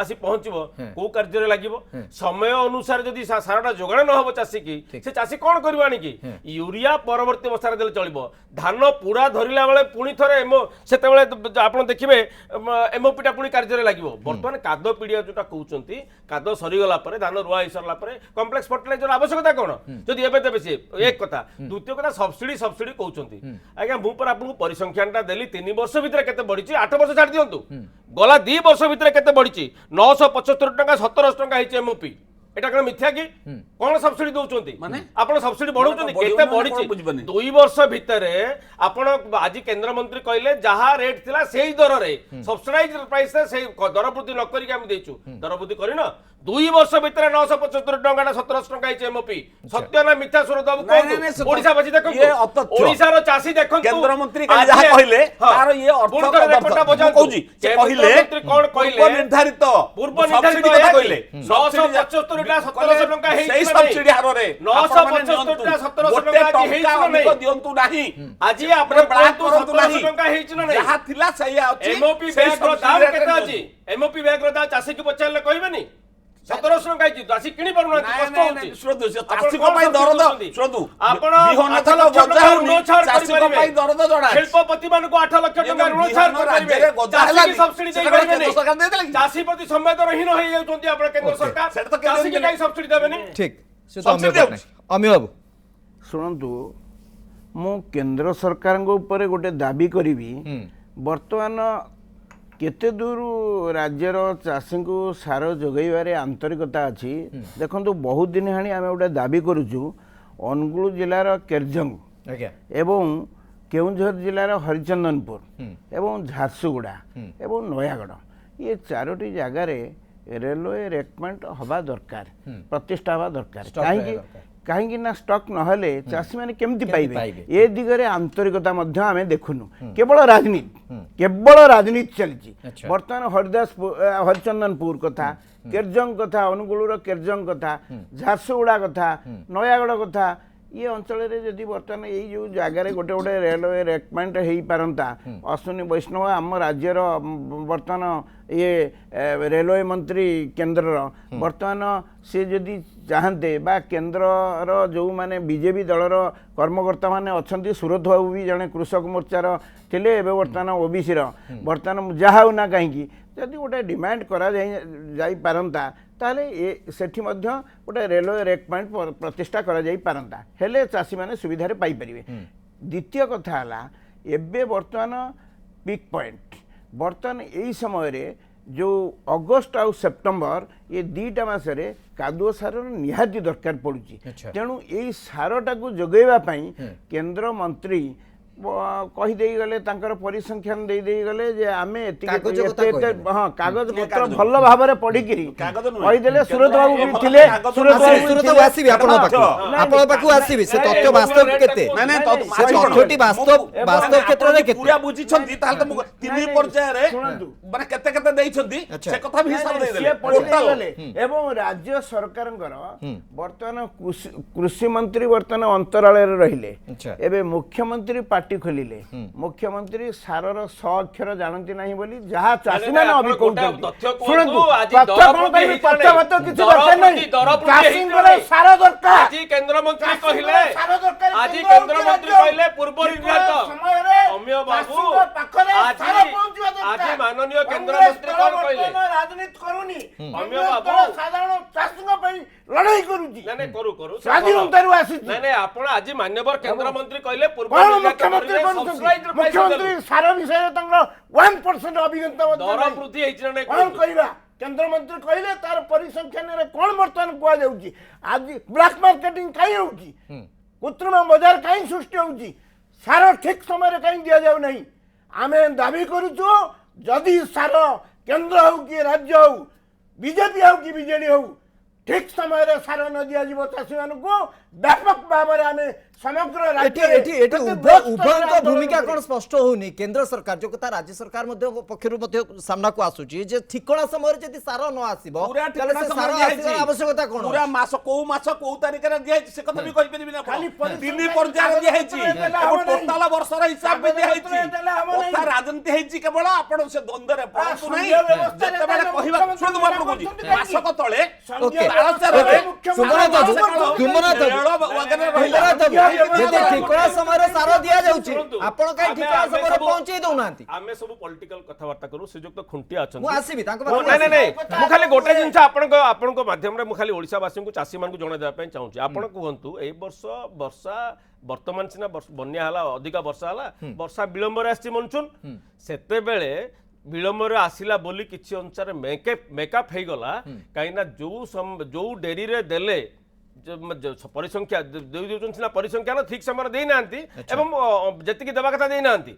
ଆସି ପହଞ୍ଚିବ କୋଉ କାର୍ଯ୍ୟରେ ଲାଗିବ ସମୟ ଅନୁସାରେ ଯଦି ସାରଟା ଯୋଗାଣ ନ ହବ ଚାଷୀ କି ସେ ଚାଷୀ କଣ କରିବ ଆଣିକି ୟୁରିଆ ପରବର୍ତ୍ତୀ ଅବସ୍ଥାରେ ଦେଲେ ଚଳିବ ଧାନ ପୁରା ଧରିଲା ବେଳେ ପୁଣି ଥରେ ସେତେବେଳେ ଆପଣ ଦେଖିବେ ଏମଓପିଟା ପୁଣି କାର୍ଯ୍ୟରେ ଲାଗିବ ବର୍ତ୍ତମାନ କାଦ ପିଡ଼ିଆ ଯୋଉଟା କହୁଛନ୍ତି କାଦ ସରିଗଲା ପରେ ଧାନ ରୁଆ ହେଇସାରିଲା ପରେ କମ୍ପ୍ଲେକ୍ସ ଫର୍ଟିଲାଇଜର ଆବଶ୍ୟକତା କଣ ଯଦି ଏବେ ଦେବେ ସିଏ ଏକ କଥା ଦ୍ୱିତୀୟ କଥା ସବସିଡି କହୁଛନ୍ତି ଆଜ୍ଞା ମୁଁ पर आपको परिसंख्यानटा देली 3 वर्ष भितर केते बढ़िची 8 वर्ष छाड़ दियंतु गला 2 वर्ष भितर केते बढ़िची 975 टका 17 टका हिचे एमओपी एटा कोन मिथ्या की कोन सब्सिडी दोउचंती माने आपण सब्सिडी बढ़ौचंती केते बढ़िची 2 वर्ष भितर आपण आज केंद्र मंत्री कहले जहा रेट थिला सेही दर रे सब्सिडाइज प्राइस रे सेही दर वृद्धि न करी के हम देचु दर वृद्धि करिना 2 वर्ष भितर 975 टका 17 टका हिचे एमओपी सत्य ना मिथ्या सुरत बाबू कोन ओडिसा बाजी देखो ओडिसा रो चासी देखो केंद्र मंत्री का जहा कहले तार ये अर्थ कहूजी से कहले मंत्री कोन कहले पूर्व निर्धारित कहले 975 टा 1700 टका हे सेही सब्सिडी हार रे 975 टा 1700 टका हे अधिक दियंतु नाही आज आपण बड़ा बात करंतु 1700 नाही टका हेछि ना जहा थिला सही अछि एमओपी बैग रो दाम केते अछि एमओपी बैग रो दाम चासी के पचारले कहबेनी 1700 टका कि चासी किनी परुना कष्ट होछि शुद्ध चासी को पई दरद शुद्ध आपण बिहन थलो गजा होनी चासी को पई दरद जडा शिल्पपति मान को 8 लाख टका ऋण छाड़ राज्य रे गजा चासी की सब्सिडी दे केंद्र सरकार दे देले चासी प्रति संवेदनहीन हो जाउछंती आपण केंद्र सरकार सेटा तो केंद्र चासी के काई सब्सिडी देबेनी ठीक से तो अमी बाबू ଶୁଣନ୍ତୁ ମୁଁ କେନ୍ଦ୍ର ସରକାରଙ୍କ ଉପରେ ଗୋଟେ ଦାବି କରିବି ବର୍ତ୍ତମାନ କେତେ ଦୂର ରାଜ୍ୟର ଚାଷୀଙ୍କୁ ସାର ଯୋଗାଇବାରେ ଆନ୍ତରିକତା ଅଛି ଦେଖନ୍ତୁ ବହୁତ ଦିନ ହେଣି ଆମେ ଗୋଟେ ଦାବି କରୁଛୁ ଅନୁଗୁଳ ଜିଲ୍ଲାର କେରଜଙ୍ଗ ଆଜ୍ଞା ଏବଂ କେଉଁଝର ଜିଲ୍ଲାର ହରିଚନ୍ଦନପୁର ଏବଂ ଝାରସୁଗୁଡ଼ା ଏବଂ ନୟାଗଡ଼ ଇଏ 4ଟି ଜାଗାରେ ରେଲୱେ ରେକମେଣ୍ଡ ହେବା ଦରକାର ପ୍ରତିଷ୍ଠା ହେବା ଦରକାର କାହିଁକି ନା ଷ୍ଟକ୍ ନହେଲେ ଚାଷୀମାନେ କେମିତି ପାଇବେ ଏ ଦିଗରେ ଆନ୍ତରିକତା ମଧ୍ୟ ଆମେ ଦେଖୁନୁ କେବଳ ରାଜନୀତି ଚାଲିଛି ବର୍ତ୍ତମାନ ହରିଚନ୍ଦନପୁର କଥା କେରଜଙ୍ଗ କଥା ଅନୁଗୁଳର କେରଜଙ୍ଗ କଥା ଝାରସୁଗୁଡ଼ା କଥା ନୟାଗଡ଼ କଥା ये अंचल जदि बर्तमान यही जो जगार गोटे गोटे रेलवे रेकमेंट हो पारंता अश्विनी वैष्णव आम राज्यर बर्तमान ये रेलवे मंत्री केंद्र बर्तमान सी जदि चाहते बा केंद्र जो माने बीजेपी दलर कर्मकर्ता माने अच्छा सुरत बाबू भी जड़े कृषक मोर्चार थे एवं बर्तमान ओबीसी बर्तमान जहाँ ना कहीं जदि गोटे डिमांड करा जाई पारंता ताले सेठी मध्य गोटे रेलवे रेकमेंट प्रतिष्ठा करा जाई पारंता हेले चाषी माने सुविधा रे पाई परिवे द्वितीय कथा हला एबे वर्तमान पिक पॉइंट वर्तमान यही समय रे जो अगस्त आउ सेप्टेम्बर ये दुईटा मासरे कादुओ सार निहाती दरकार पड़ुची तेणु यही सारटा को जोगेबा पई केंद्र मंत्री कहीदे गले परिसंख्यान दे गले जे आमे हाँ कागज पत्र भल भाव में पढ़ी कहीदे सुरत बाबू भी थिले सुरत बाबू आसीबे आपण पाखु आसीबे से तथ्य वास्तव केते से तथ्यटी वास्तव क्षेत्र रे केते पूरा बुझी छंती ताल त तीन पर्याय रे माने केते केते देई छंती से कथा भी हिसाब दे देले टोटल एवं राज्य सरकारंकर वर्तमान कृषि मंत्री वर्तमान अंतरालय रे रहिले एबे मुख्यमंत्री पार्टी खोलिले मुख्यमंत्री सारर 100 अक्षर जानती नहीं बोली जहाँ चाषी मैंने अभी शुणु सार दरकार आज केंद्र मंत्री कहले आज केंद्र मंत्री कहले पूर्व निर्धारित अमिय बाबू आज माननीय केंद्र मंत्री कोन कहले राजनीति करूनी अमिय बाबू साधारण चाषी पे लड़ाई करूची ना करू करू स्वाधीनतारू आसी ना आपण आज मान्यवर केंद्र मंत्री कहले पूर्व मुख्यमंत्री सार विषय 1% अभिज्ञता दर वृद्धि हेछि ना कोन कहबा केंद्र मंत्री कहले तार परिसंख्यान रे कोन वर्तमान कुआ जाउची आज ब्लैक मार्केटिंग काई होउची कृत्रिम बाजार काई सृष्टि होउची सार ठीक समय कहीं दि जाऊ नहीं आम दाबी करुचु जदि सार केंद्र हो कि राज्य हो बीजेपी हो कि बीजेडी हो ठीक समय सार न दिया चाषी मान व्यापक भाव में आम समग्र उभय भूमिका कौन स्पष्ट होनी केंद्र सरकार जो कथा राज्य सरकार पक्षर सामना को आसूची जे ठिकणा समय जदि सार न आसीबो सार आवश्यकता कौन पूरा मास को तारिख रे दिया से कथा भी कहि परिबिना खाली दिल्ली पर्याय दिया है टोटल वर्ष रे हिसाब में दिया है कथा राजनीति है केवल आपण से द्वंद्व रे पड़तु नहीं जते बेले कहिबा सुन दो आपन को मास को तळे ठिकणा समय सार दि जाउची आपण काई ठिकणा समय पहुंचे दउनांती आमे सब पॉलिटिकल कथावार्ता करू सुजुक्त खुंटिया अछन मु आसीबी तांको नहीं नहीं मु खाली गोटे जिंस आपण को माध्यम रे मु खाली ओडिसा वासी को चासी मान को जणा देबा पय चाहूची आपण कहंतु ए वर्ष वर्षा वर्तमान सिना बन्या हला अधिक वर्षा हला वर्षा विलंब रे आसी मनसून सेते बेले विलंब रे आसिला बोली किछि अनुसार मेकअप हे गला काइना जो डेरी रे देले परिसंख्या सिना परिसंख्या ना ठीक समय दे नांती एवं जति देवा कथा दे नांती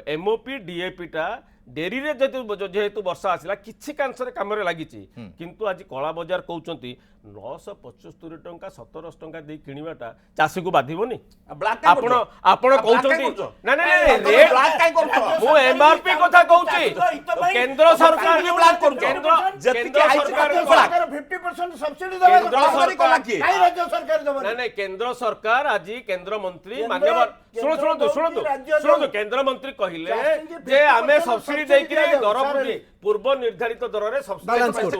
एमओपी डीएपी टा डेरी रे जेहेतु वर्षा आसिला किछि कांसरे काम रे लागिछि किंतु आज कला बाजार कहउचंती 975 टंका 17 टंका दे किनिबाटा चासी को बाधिबोनी आपण आपण कहउचंती ना ना रेट ब्लैक काई करछो मु एमआरपी कथा कहउची केंद्र सरकार भी ब्लैक करछो केंद्र सरकार 50% सब्सिडी देबा काई राज्य सरकार देबो ना ना केंद्र सरकार आज केंद्र मंत्री मान्यवर सुनो केंद्र मंत्री कहिले जे आमे सब्सिडी देकि दर पूर्व निर्धारित दर रे सब्सिडी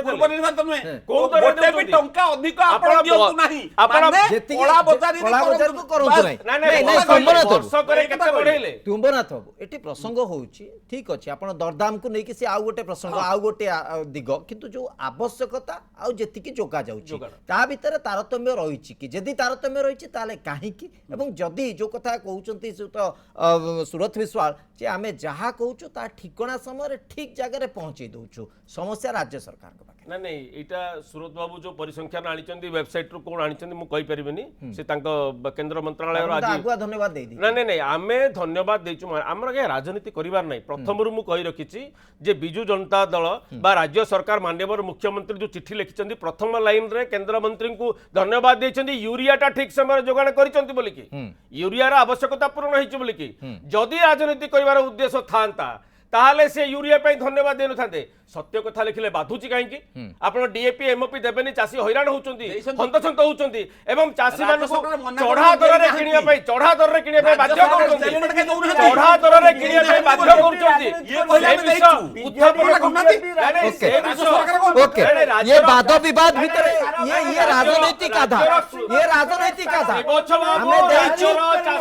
पूर्व निर्धारित नुहे को दर भी टंका अधिक आपण दियंतु नाही आपण कोला बजारी को करंतु नाही नहीं वर्ष करे केते बढ़ेले तुम्बनाथ बाबू एटी प्रसंग होउची ठीक अछि आपण दरदाम को नै कि से आउ गोटे प्रसंग आउ गोटे दिग किंतु जो आवश्यकता आउ जेति कि जोगा जाउची ता भीतर तारतम्य रहिछि कि जदि तारतम्य रहिछि ताले काहे कि एवं जदि जो कथा कहउचंती सुरत विश्वाल जे आमे जहा कहउछु ता ठिकणा समय ठीक जगह रे पहुंचे दउछु समस्या राज्य सरकार के पाखे ना नहीं इटा सुरत बाबू जो परिसंख्यान आनिचंदी वेबसाइट रो कोन आनिचंदी मु कहि परिबेनी से तांको केंद्र मंत्रालय रो आज आगुआ धन्यवाद देई दी ना नहीं आमे धन्यवाद देचु हमरा के राजनीति करिवार नहीं प्रथम रु मु कहि रखिछि जे बिजू जनता दल बा राज्य सरकार माननीय मुख्यमंत्री जो चिट्ठी लिखिचंदी प्रथम लाइन रे केंद्र मंत्री को धन्यवाद देचंदी यूरियाटा ठीक समय जोगाण करिचंती बोली कि यूरियार आवश्यकता पूर्ण होइछ बोली कि जदि राजनीति करिवार उद्देश्य थांता ताहले से यूरिया पे धन्यवाद देनु थांते सत्य कथा लिखिले बाधुची काहे कि आपण डीएपी एमओपी देबेनी चासी हैरान होउचंदी हंतछंत होउचंदी एवं चासी मान को चढ़ा दर रे किनिया पे बाध्य करूचंदी चढ़ा दर रे किनिया पे बाध्य करूचंदी ये ओके ये वाद विवाद भीतर ये राजनीतिक आधार ये राजनीतिक आधार हमें देइछु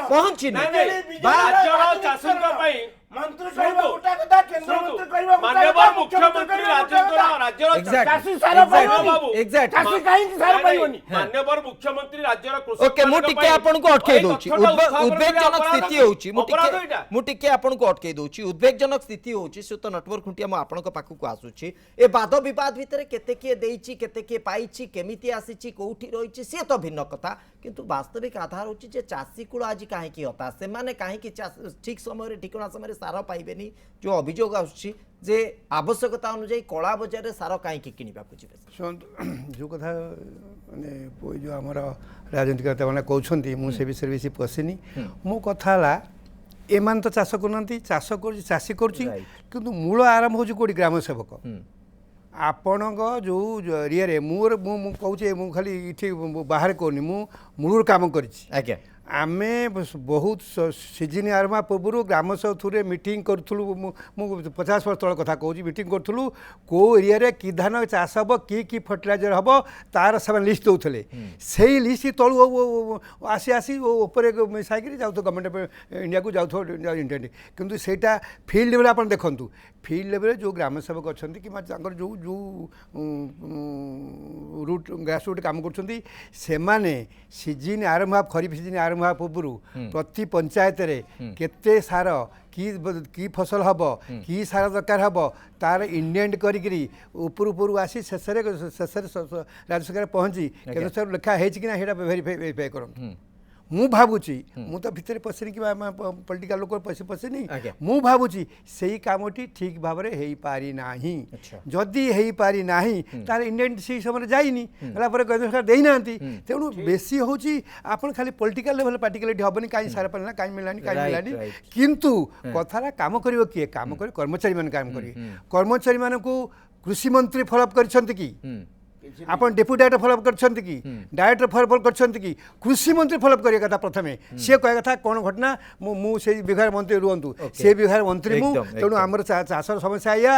पहुंची नहीं राज्यर चासी पई मंत्री कहबा उटा कथा केंद्र मंत्री कहबा माननीय मुख्यमंत्री राज्यर चासी सारा पाइबोनी एग्जैक्ट चासी काहे सारा पाइबोनी माननीय मुख्यमंत्री राज्यर कृषक ओके मु टिके आपन को अटके दोची उद्वेगजनक स्थिति होची मु टिके आपन को अटके दोची उद्वेगजनक स्थिति होची सुत नेटवर्क खुंटिया मु आपन को पाखु को आसुची ए वाद विवाद भीतर केते के देइची केते के पाइची केमिति आसीची कोठी रहिची से तो भिन्न कथा किंतु वास्तविक आधार होची जे चासी कुळ आज काहे की होता से माने काहे की ठीक समय रे ठिकणा समय सार पाइबेनी जो अभियोग आछी जे आवश्यकता अनुसार कला बजार रे सार काहे की किनिबा को जिबे सुन जो कथा माने जो हमर राजनीतिक नेता माने कहउछंती मु से विषय बेसी पसिनी मो कथा ला एमान तो चाष करनंती चाष कर चासी करची किंतु मूल आरंभ होची कोडी ग्राम सेवक आपण जो एरिया मोर मु कहूचे मु खाली इठी बाहर कोनी मु मूल काम करची आज्ञा आमे बहुत सीजन आरंभ पूर्व ग्राम सभा मीटिंग करूँ 50 वर्ष तल कथा कहूँ मीटिंग करूँ कौ एरिया कि धान चाष हम कि फर्टिलाइजर हम तार सब लिस्ट दौले से लिस्ट तलू आसी आसी मिसाई जाऊ गवर्नमेंट इंडिया को जाऊ इंडिया किंतु सेटा फील्ड लेवल आप देखूँ फील्ड लेवल जो ग्राम सेवक अच्छा कि जो जो रूट ग्रास रूट काम कर सीजन आरंभ खरीफ सीजन आरंभ पूर्व प्रति पंचायत रे केते सार की फसल हम कि सार दरकार हम तार इंडियन करी ऊपर आसी शेष राज्य सरकार पहुँची केंद्र सरकार लिखा है कि ना वेरीफाई कर ମୁଁ ଭାବୁଛି ମୁଁ ତ ଭିତରେ ପଶିନି କିମ୍ବା ପଲିଟିକାଲ ଲୋକ ପଶିନି ଆଜ୍ଞା। ମୁଁ ଭାବୁଛି ସେଇ କାମଟି ଠିକ୍ ଭାବରେ ହେଇପାରି ନାହିଁ। ଆଚ୍ଛା। ଯଦି ହେଇପାରି ନାହିଁ ତାହେଲେ ଇଣ୍ଡିଆନ୍ ସେଇ ସମୟରେ ଯାଇନି ହେଲା ପରେ କେନ୍ଦ୍ର ସରକାର ଦେଇନାହାନ୍ତି। ତେଣୁ ବେଶୀ ହେଉଛି ଆପଣ ଖାଲି ପଲିଟିକାଲ ଲେଭେଲ ପାର୍ଟିକାଲିଟି ହେବନି କାହିଁ ସାର ପାରିଲା କାହିଁ ମିଳିଲାନି କାହିଁ Right, ମିଳିଲାନି right. କିନ୍ତୁ କଥାଟା କାମ କରିବ କିଏ କାମ କରିବ କର୍ମଚାରୀମାନେ କାମ କରିବେ କର୍ମଚାରୀମାନଙ୍କୁ କୃଷି ମନ୍ତ୍ରୀ ଫଲୋଅପ୍ କରିଛନ୍ତି କି ଆପଣ ଡେପୁଟି ଡାଇରେକ୍ଟର ଫଲୋଅପ୍ କରିଛନ୍ତି କି ଡାଇରେକ୍ଟର ଫଲୋଅପ୍ କରିଛନ୍ତି କି କୃଷି ମନ୍ତ୍ରୀ ଫଲୋଅପ୍ କରିବା କଥା ପ୍ରଥମେ ସିଏ କହିବା କଥା କ'ଣ ଘଟଣା ମୁଁ ସେଇ ବିଭାଗ ମନ୍ତ୍ରୀ ରୁହନ୍ତୁ ସେ ବିଭାଗ ମନ୍ତ୍ରୀ ମୁଁ ଏକଦମ, ତେଣୁ ଏକଦମ। ଆମର ଚାଷର ସମସ୍ୟା ଏଇଆ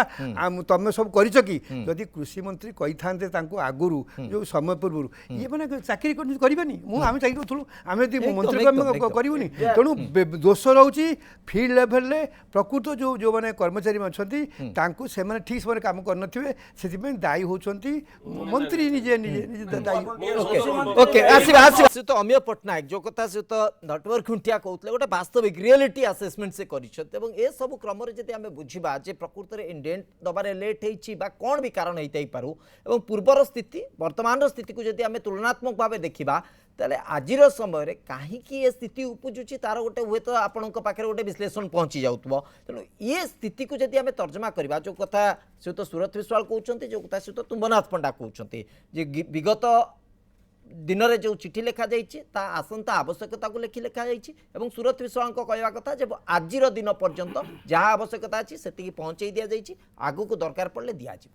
ତମେ ସବୁ କରିଛ କି ଯଦି କୃଷି ମନ୍ତ୍ରୀ କହିଥାନ୍ତେ ତାଙ୍କୁ ଆଗରୁ ଯେଉଁ ସମୟ ପୂର୍ବରୁ ଇଏ ମାନେ ଚାକିରି କରିବେନି ଆମେ ଚାକିରି କରୁଥିଲୁ ଆମେ ଯଦି ଏକଦମ, ମନ୍ତ୍ରୀ ଏକଦମ, ଏକଦମ। କରିବୁନି ତେଣୁ ଦୋଷ ରହୁଛି ଫିଲ୍ଡ ଲେଭେଲରେ ପ୍ରକୃତ ଯେଉଁମାନେ କର୍ମଚାରୀ ଅଛନ୍ତି ତାଙ୍କୁ ସେମାନେ ଠିକ୍ ସମୟରେ କାମ କରିନଥିବେ ସେଥିପାଇଁ ଦାୟୀ ହେଉଛନ୍ତି ମନ୍ତ୍ରୀ ନିଜେ ଦାୟୀ। ओके आसिबा आसिबा से तो अमिय पट्टनायक जो कथा से तो नटवर खुंटिया कहते गोटे वास्तविक रियलिटी असेसमेंट से कर सब क्रम जब आम बुझा जे प्रकृत में इंडेंट दबार लेट हो कौन भी कारण होता पारू और पूर्वर स्थिति वर्तमान स्थिति को जब आम तुलनात्मक भाव देखा ताले आजिर समय कहीं ये स्थिति उपजुची तार गोटे हुए तो आपण पाखे गोटे विश्लेषण पहुँची जाऊव तेणु ये स्थिति को जब आम तर्जमा करवा जो कथा से तो सूरत विश्वाल कहते जो कथा से तो तुम्बनाथ पंडा कहते विगत दिन में जो चिठी लिखा ता आसंता आवश्यकता को लिखा एवं सूरत विश्वाल कहवा कथा जब आजिर दिन पर्यंत जहाँ आवश्यकता अच्छी से पहुँचे दि जाइए आगू को दरकार पड़े दिज्व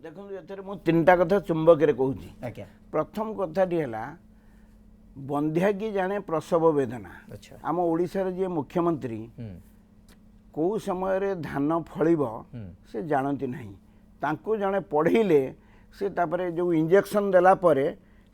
देखो ये मुझे तीनटा कथा चुंबक कहूँ आज्ञा प्रथम कथाटी है बंध्यागी जाने प्रसव वेदना अच्छा आम ओडिशार जे मुख्यमंत्री कौ समय रे धान फलिब से जानती नहीं तांको जड़े पढ़ेले से तापरे जो इंजेक्शन देला परे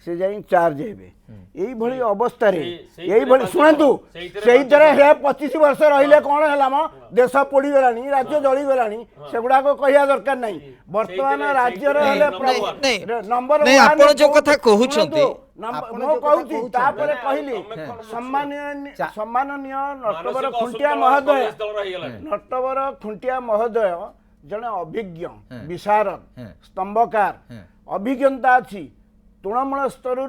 से जाई चार्ज हेबे यही भली अवस्था रे यही भली सुनतु सही तरह हे 25 वर्ष रहिले कोन हला म देश पोड़ी गलानी राज्य जळी गलानी सेगुडा को कहिया दरकार नहीं वर्तमान राज्य रे हले नंबर नहीं आपण जो कथा कहउछंती मो कहूँ तापर कहली सम्माननीय नटवर खुंटिया महोदय नटवर खुंटिया महोदय जड़े अभिज्ञ विशारद स्तंभकार अभिज्ञता अच्छी तृणमूल स्तर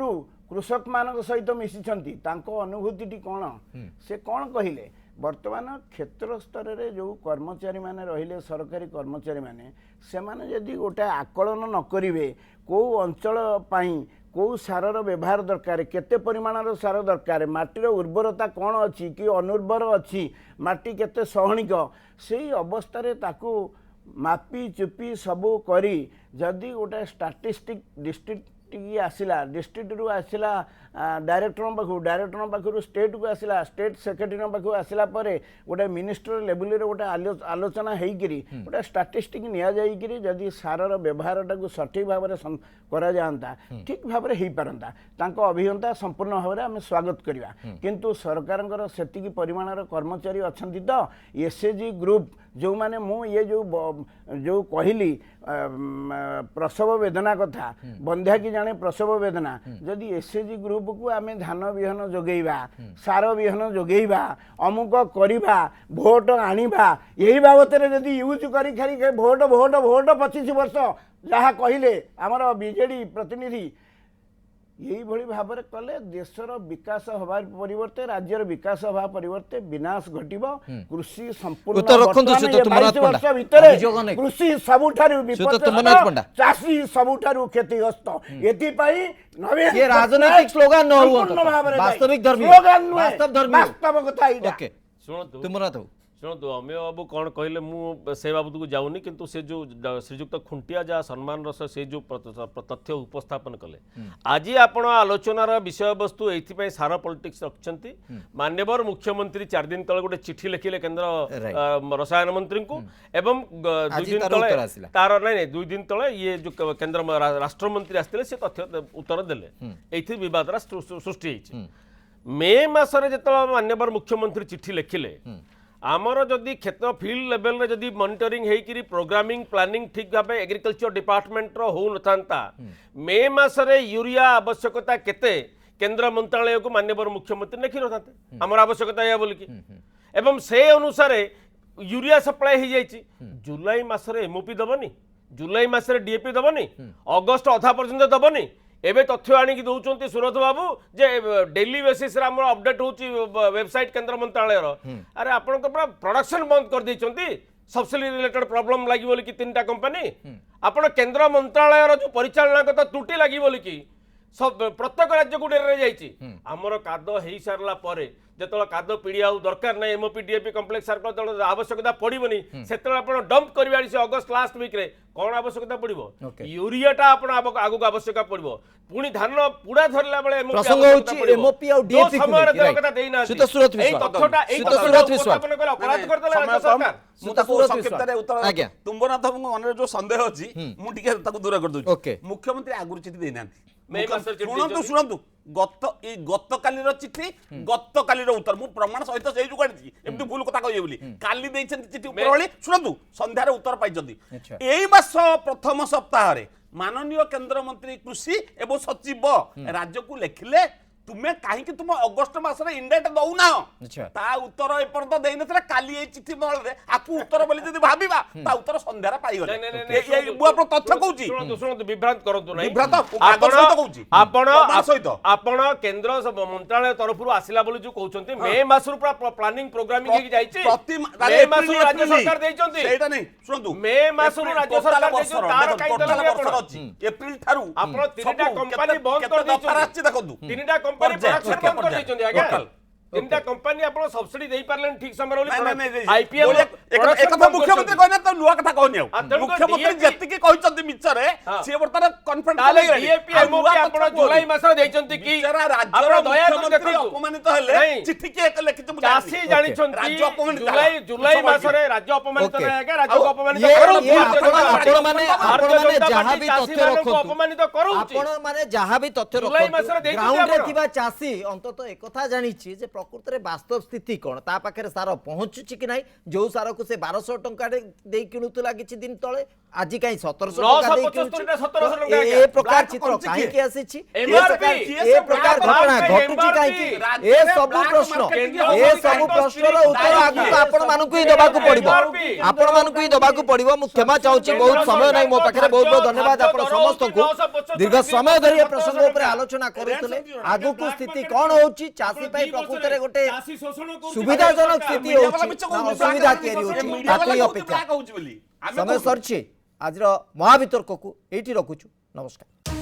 कृषक मान सहित मिशिछंती तांको अनुभूति कौन से कौन कहले वर्तमान क्षेत्र स्तर रे जो कर्मचारी माने रहिले सरकारी कर्मचारी माने से माने यदि गोटे आकलन न करिवे को अंचल पाई कौ सारर व्यवहार दरकार केते परिमाणर सार दरकार माटीर उर्वरता कौन अच्छी कि अनुर्वर अच्छी माटी केते सहनिक से अवस्था रे ताकू मापी चुपी सबू करी जदि गोटे स्टाटिस्टिक डिस्ट्रिक्ट आसला डिस्ट्रिक्ट रु आसला डायरेक्टर पाखु स्टेट को आसला स्टेट सेक्रेटरी पाखु आसला परे गोटे मिनिस्टर लेवल रे गोटे आलोचना होइकरी गोटे स्टाटिस्टिक निया जाइकरी जदि सारर व्यवहार टाकू सठिक भाव में करा जाता ठीक भाव में हो पारंता तांको अभियंता संपूर्ण भाव में आम स्वागत करवा किंतु सरकार सेतिकी परिमाणर कर्मचारी अछंती तो एसएचजी ग्रुप जो माने मु ये जो कहली प्रसव वेदना कथा बंध्या की जाने प्रसव वेदना जदि एसएचजी ग्रुप को आमे धान बिहन जोगेइबा सार बिहन जोगेइबा अमुक करिबा भोट आनिबा यही बाबत जदि यूज करी खाली भोट भोट भोट 25 वर्ष जहाँ कहले आमर बीजेडी प्रतिनिधि यही भली भाव में कले देशर विकास हबार परिवर्ते राज्यर विकास हवा परिवर्ते विनाश घटिबो कृषि संपूर्ण उत्तर रखंतु से तो तुमनाथ पंडा वर्ष भितरे अभियोग नहीं कृषि सबुठारु तुमनाथ पंडा चाषी सबुठारु क्षतिग्रस्त एथि पई नवीन ये राजनीतिक स्लोगान न हुआ वास्तविक धर्मी स्लोगान वास्तव धर्मी वास्तव कथा इडा ओके शुणु तुमनाथ शुणु अमेय बाबू कौन कहले मु से बाबद को जाऊनी किंतु से जो श्रीजुक्त खुंटिया जहाँ सम्मान रस से जो तथ्य उपस्थापन कले आज आपण आलोचनार विषय वस्तु ये सार पॉलिटिक्स रखिंट मान्यवर मुख्यमंत्री 4 दिन तले गोटे चिठी लिखिले केंद्र रसायन मंत्री को एवं 2 दिन तले तार नहीं 2 दिन तले ये जो केंद्र राष्ट्रमंत्री आसते से तथ्य उत्तर देले ये विवाद सृष्टि मे मसरे जो मान्यवर मुख्यमंत्री चिठी लिखिले आमर जदि क्षेत्र फील्ड लेवल रे जदि मॉनिटरिंग हेकरी प्रोग्रामिंग प्लानिंग ठीक भाव एग्रीकल्चर डिपार्टमेंट रो हो नथांता मे मासरे यूरिया आवश्यकता केते केंद्र मंत्रालय को मान्यवर मुख्यमंत्री लिखि नथांते हमर आवश्यकता या बोल की एवं से अनुसार यूरिया सप्लाई हो जाइए जुलाई मासरे एमओपी दबनी जुलाई मासरे डीएपी दबनी अगस्ट अधा पर्यंत दबनी एबे तथ्य आनिक दौरान सुरत बाबू जे डेली बेसिस रे हमर अपडेट होची वेबसाइट केंद्र मंत्रालय अरे आपण प्रोडक्शन बंद कर दैछंती सब्सिडी रिलेटेड प्रॉब्लम लगी बोली कि 3टा कंपनी आपण केंद्र मंत्रालय जो परिचालनागत त्रुटि लगी बोली कि सब प्रत्येक राज्य को डेरे जाइछि हमर काद हेई सारला परे जेतला काद पीड़ी आउ दरकार नै एमओपी डीएपी कॉम्प्लेक्स सर्कल तळ आवश्यकता पड़िबनी सेतला आपण डंप करबारी से अगस्त लास्ट वीक रे कोन आवश्यकता पड़िबो यूरियाटा आपण आगु आवश्यकता पड़िबो पुनी धान पुडा धरला बेले प्रसंग होछि एमओपी और डीएपी को आवश्यकता देइना सुरत विश्वास अपराध कर देला राज्य सरकार संक्षिप्त उत्तर तुम्बनाथ मन जो संदेह अछि मु टिके ताकू दूर कर दउछि मुख्यमंत्री आगुर चिठी देना शुणु गत कालीर चिठी गत कालीर उत्तर मु प्रमाण सहित से जुगाड़ी एमती भूल कथा कहिए बोली काली देइछन चिठी उपरळी शुणु संध्यार उत्तर पाइछंती एई मास प्रथम सप्ताह रे माननीय केंद्र मंत्री कृषि एवं सचिव राज्य को लेखिले तुम्हें कहीं तुम अगस्त मास इंडेट दौना ता उत्तर एपर्यंत देई नथिला काली ए चिठी मल रे आकु उत्तर बोली जदी भाबिबा ता उत्तर संध्यार पाई गले मु आपन तथ्य कहूची सुनतु विभ्रांत करंतु नै विभ्रांत कागज सहित कहूची आपण केंद्र मंत्रालय तरफ आसिला बोली जो कहउचंती मे मास रु प्लानिंग प्रोग्रामिंग हे जाईची मे मास रु राज्य सरकार देइचंती सेटा नै सुनतु मे मास रु राज्य सरकार देइचंती तार काई दल एप्रिल थारु आपण 3टा कंपनी बंद कर देइचंती देखंतु 3टा कंपनी प्रोडक्शन बंद कर देइचंती आगे 3टा कंपनी आपण सब्सिडी देई पारलेन ठीक समय बोली आईपीएल एक कथा मुख्यमंत्री कहना तो नुआ कथा कहनी मुख्यमंत्री जति के कहिचंती मिचरे से वर्तमान कॉन्फिडेंस ताले डीएपी एमओपी आपण जुलाई मास रे देइचंती कि राज्य दया कर देखो अपमानित हेले चिट्ठी के एक लिखित चासी जानिछंती राज्य अपमानित जुलाई मास रे राज्य अपमानित रहे आगे राज्य को अपमानित करू आपण माने जहां भी तथ्य रखो अपमानित करू आपण माने जहां भी तथ्य रखो ग्राउंड रे थिबा चासी अंतत एक कथा जानिछि जे प्रकृत रे वास्तव स्थिति कोन ता पाखरे सार पहुंचुछि कि नाही जो सार को से 1200 टंका दे किनुतला किछि दिन तळे आज काई 1700 टंका दे किनुछि ए प्रकार चित्र काहे के आसीछि ए प्रकार घटना घटुछि काहे कि ए सब प्रश्नर उत्तर आगु आपण मानकु ही दबा को पड़िबो आपण मानकु ही दबा को पड़िबो मु क्षमा चाहूछि बहुत समय नाही मो पाखरे बहुत बहुत धन्यवाद आपण समस्त को दीर्घ समय धरि प्रसंग ऊपर आलोचना करूतले आगु को स्थिति कोन होउछि चासी पई प्रकृत रे गोटे सुविधाजनक स्थिति होउछि असुविधा केरी होउछि ताकि अपेक्षा समय सरछि आजर महावितर्क को एठी रखुछु नमस्कार।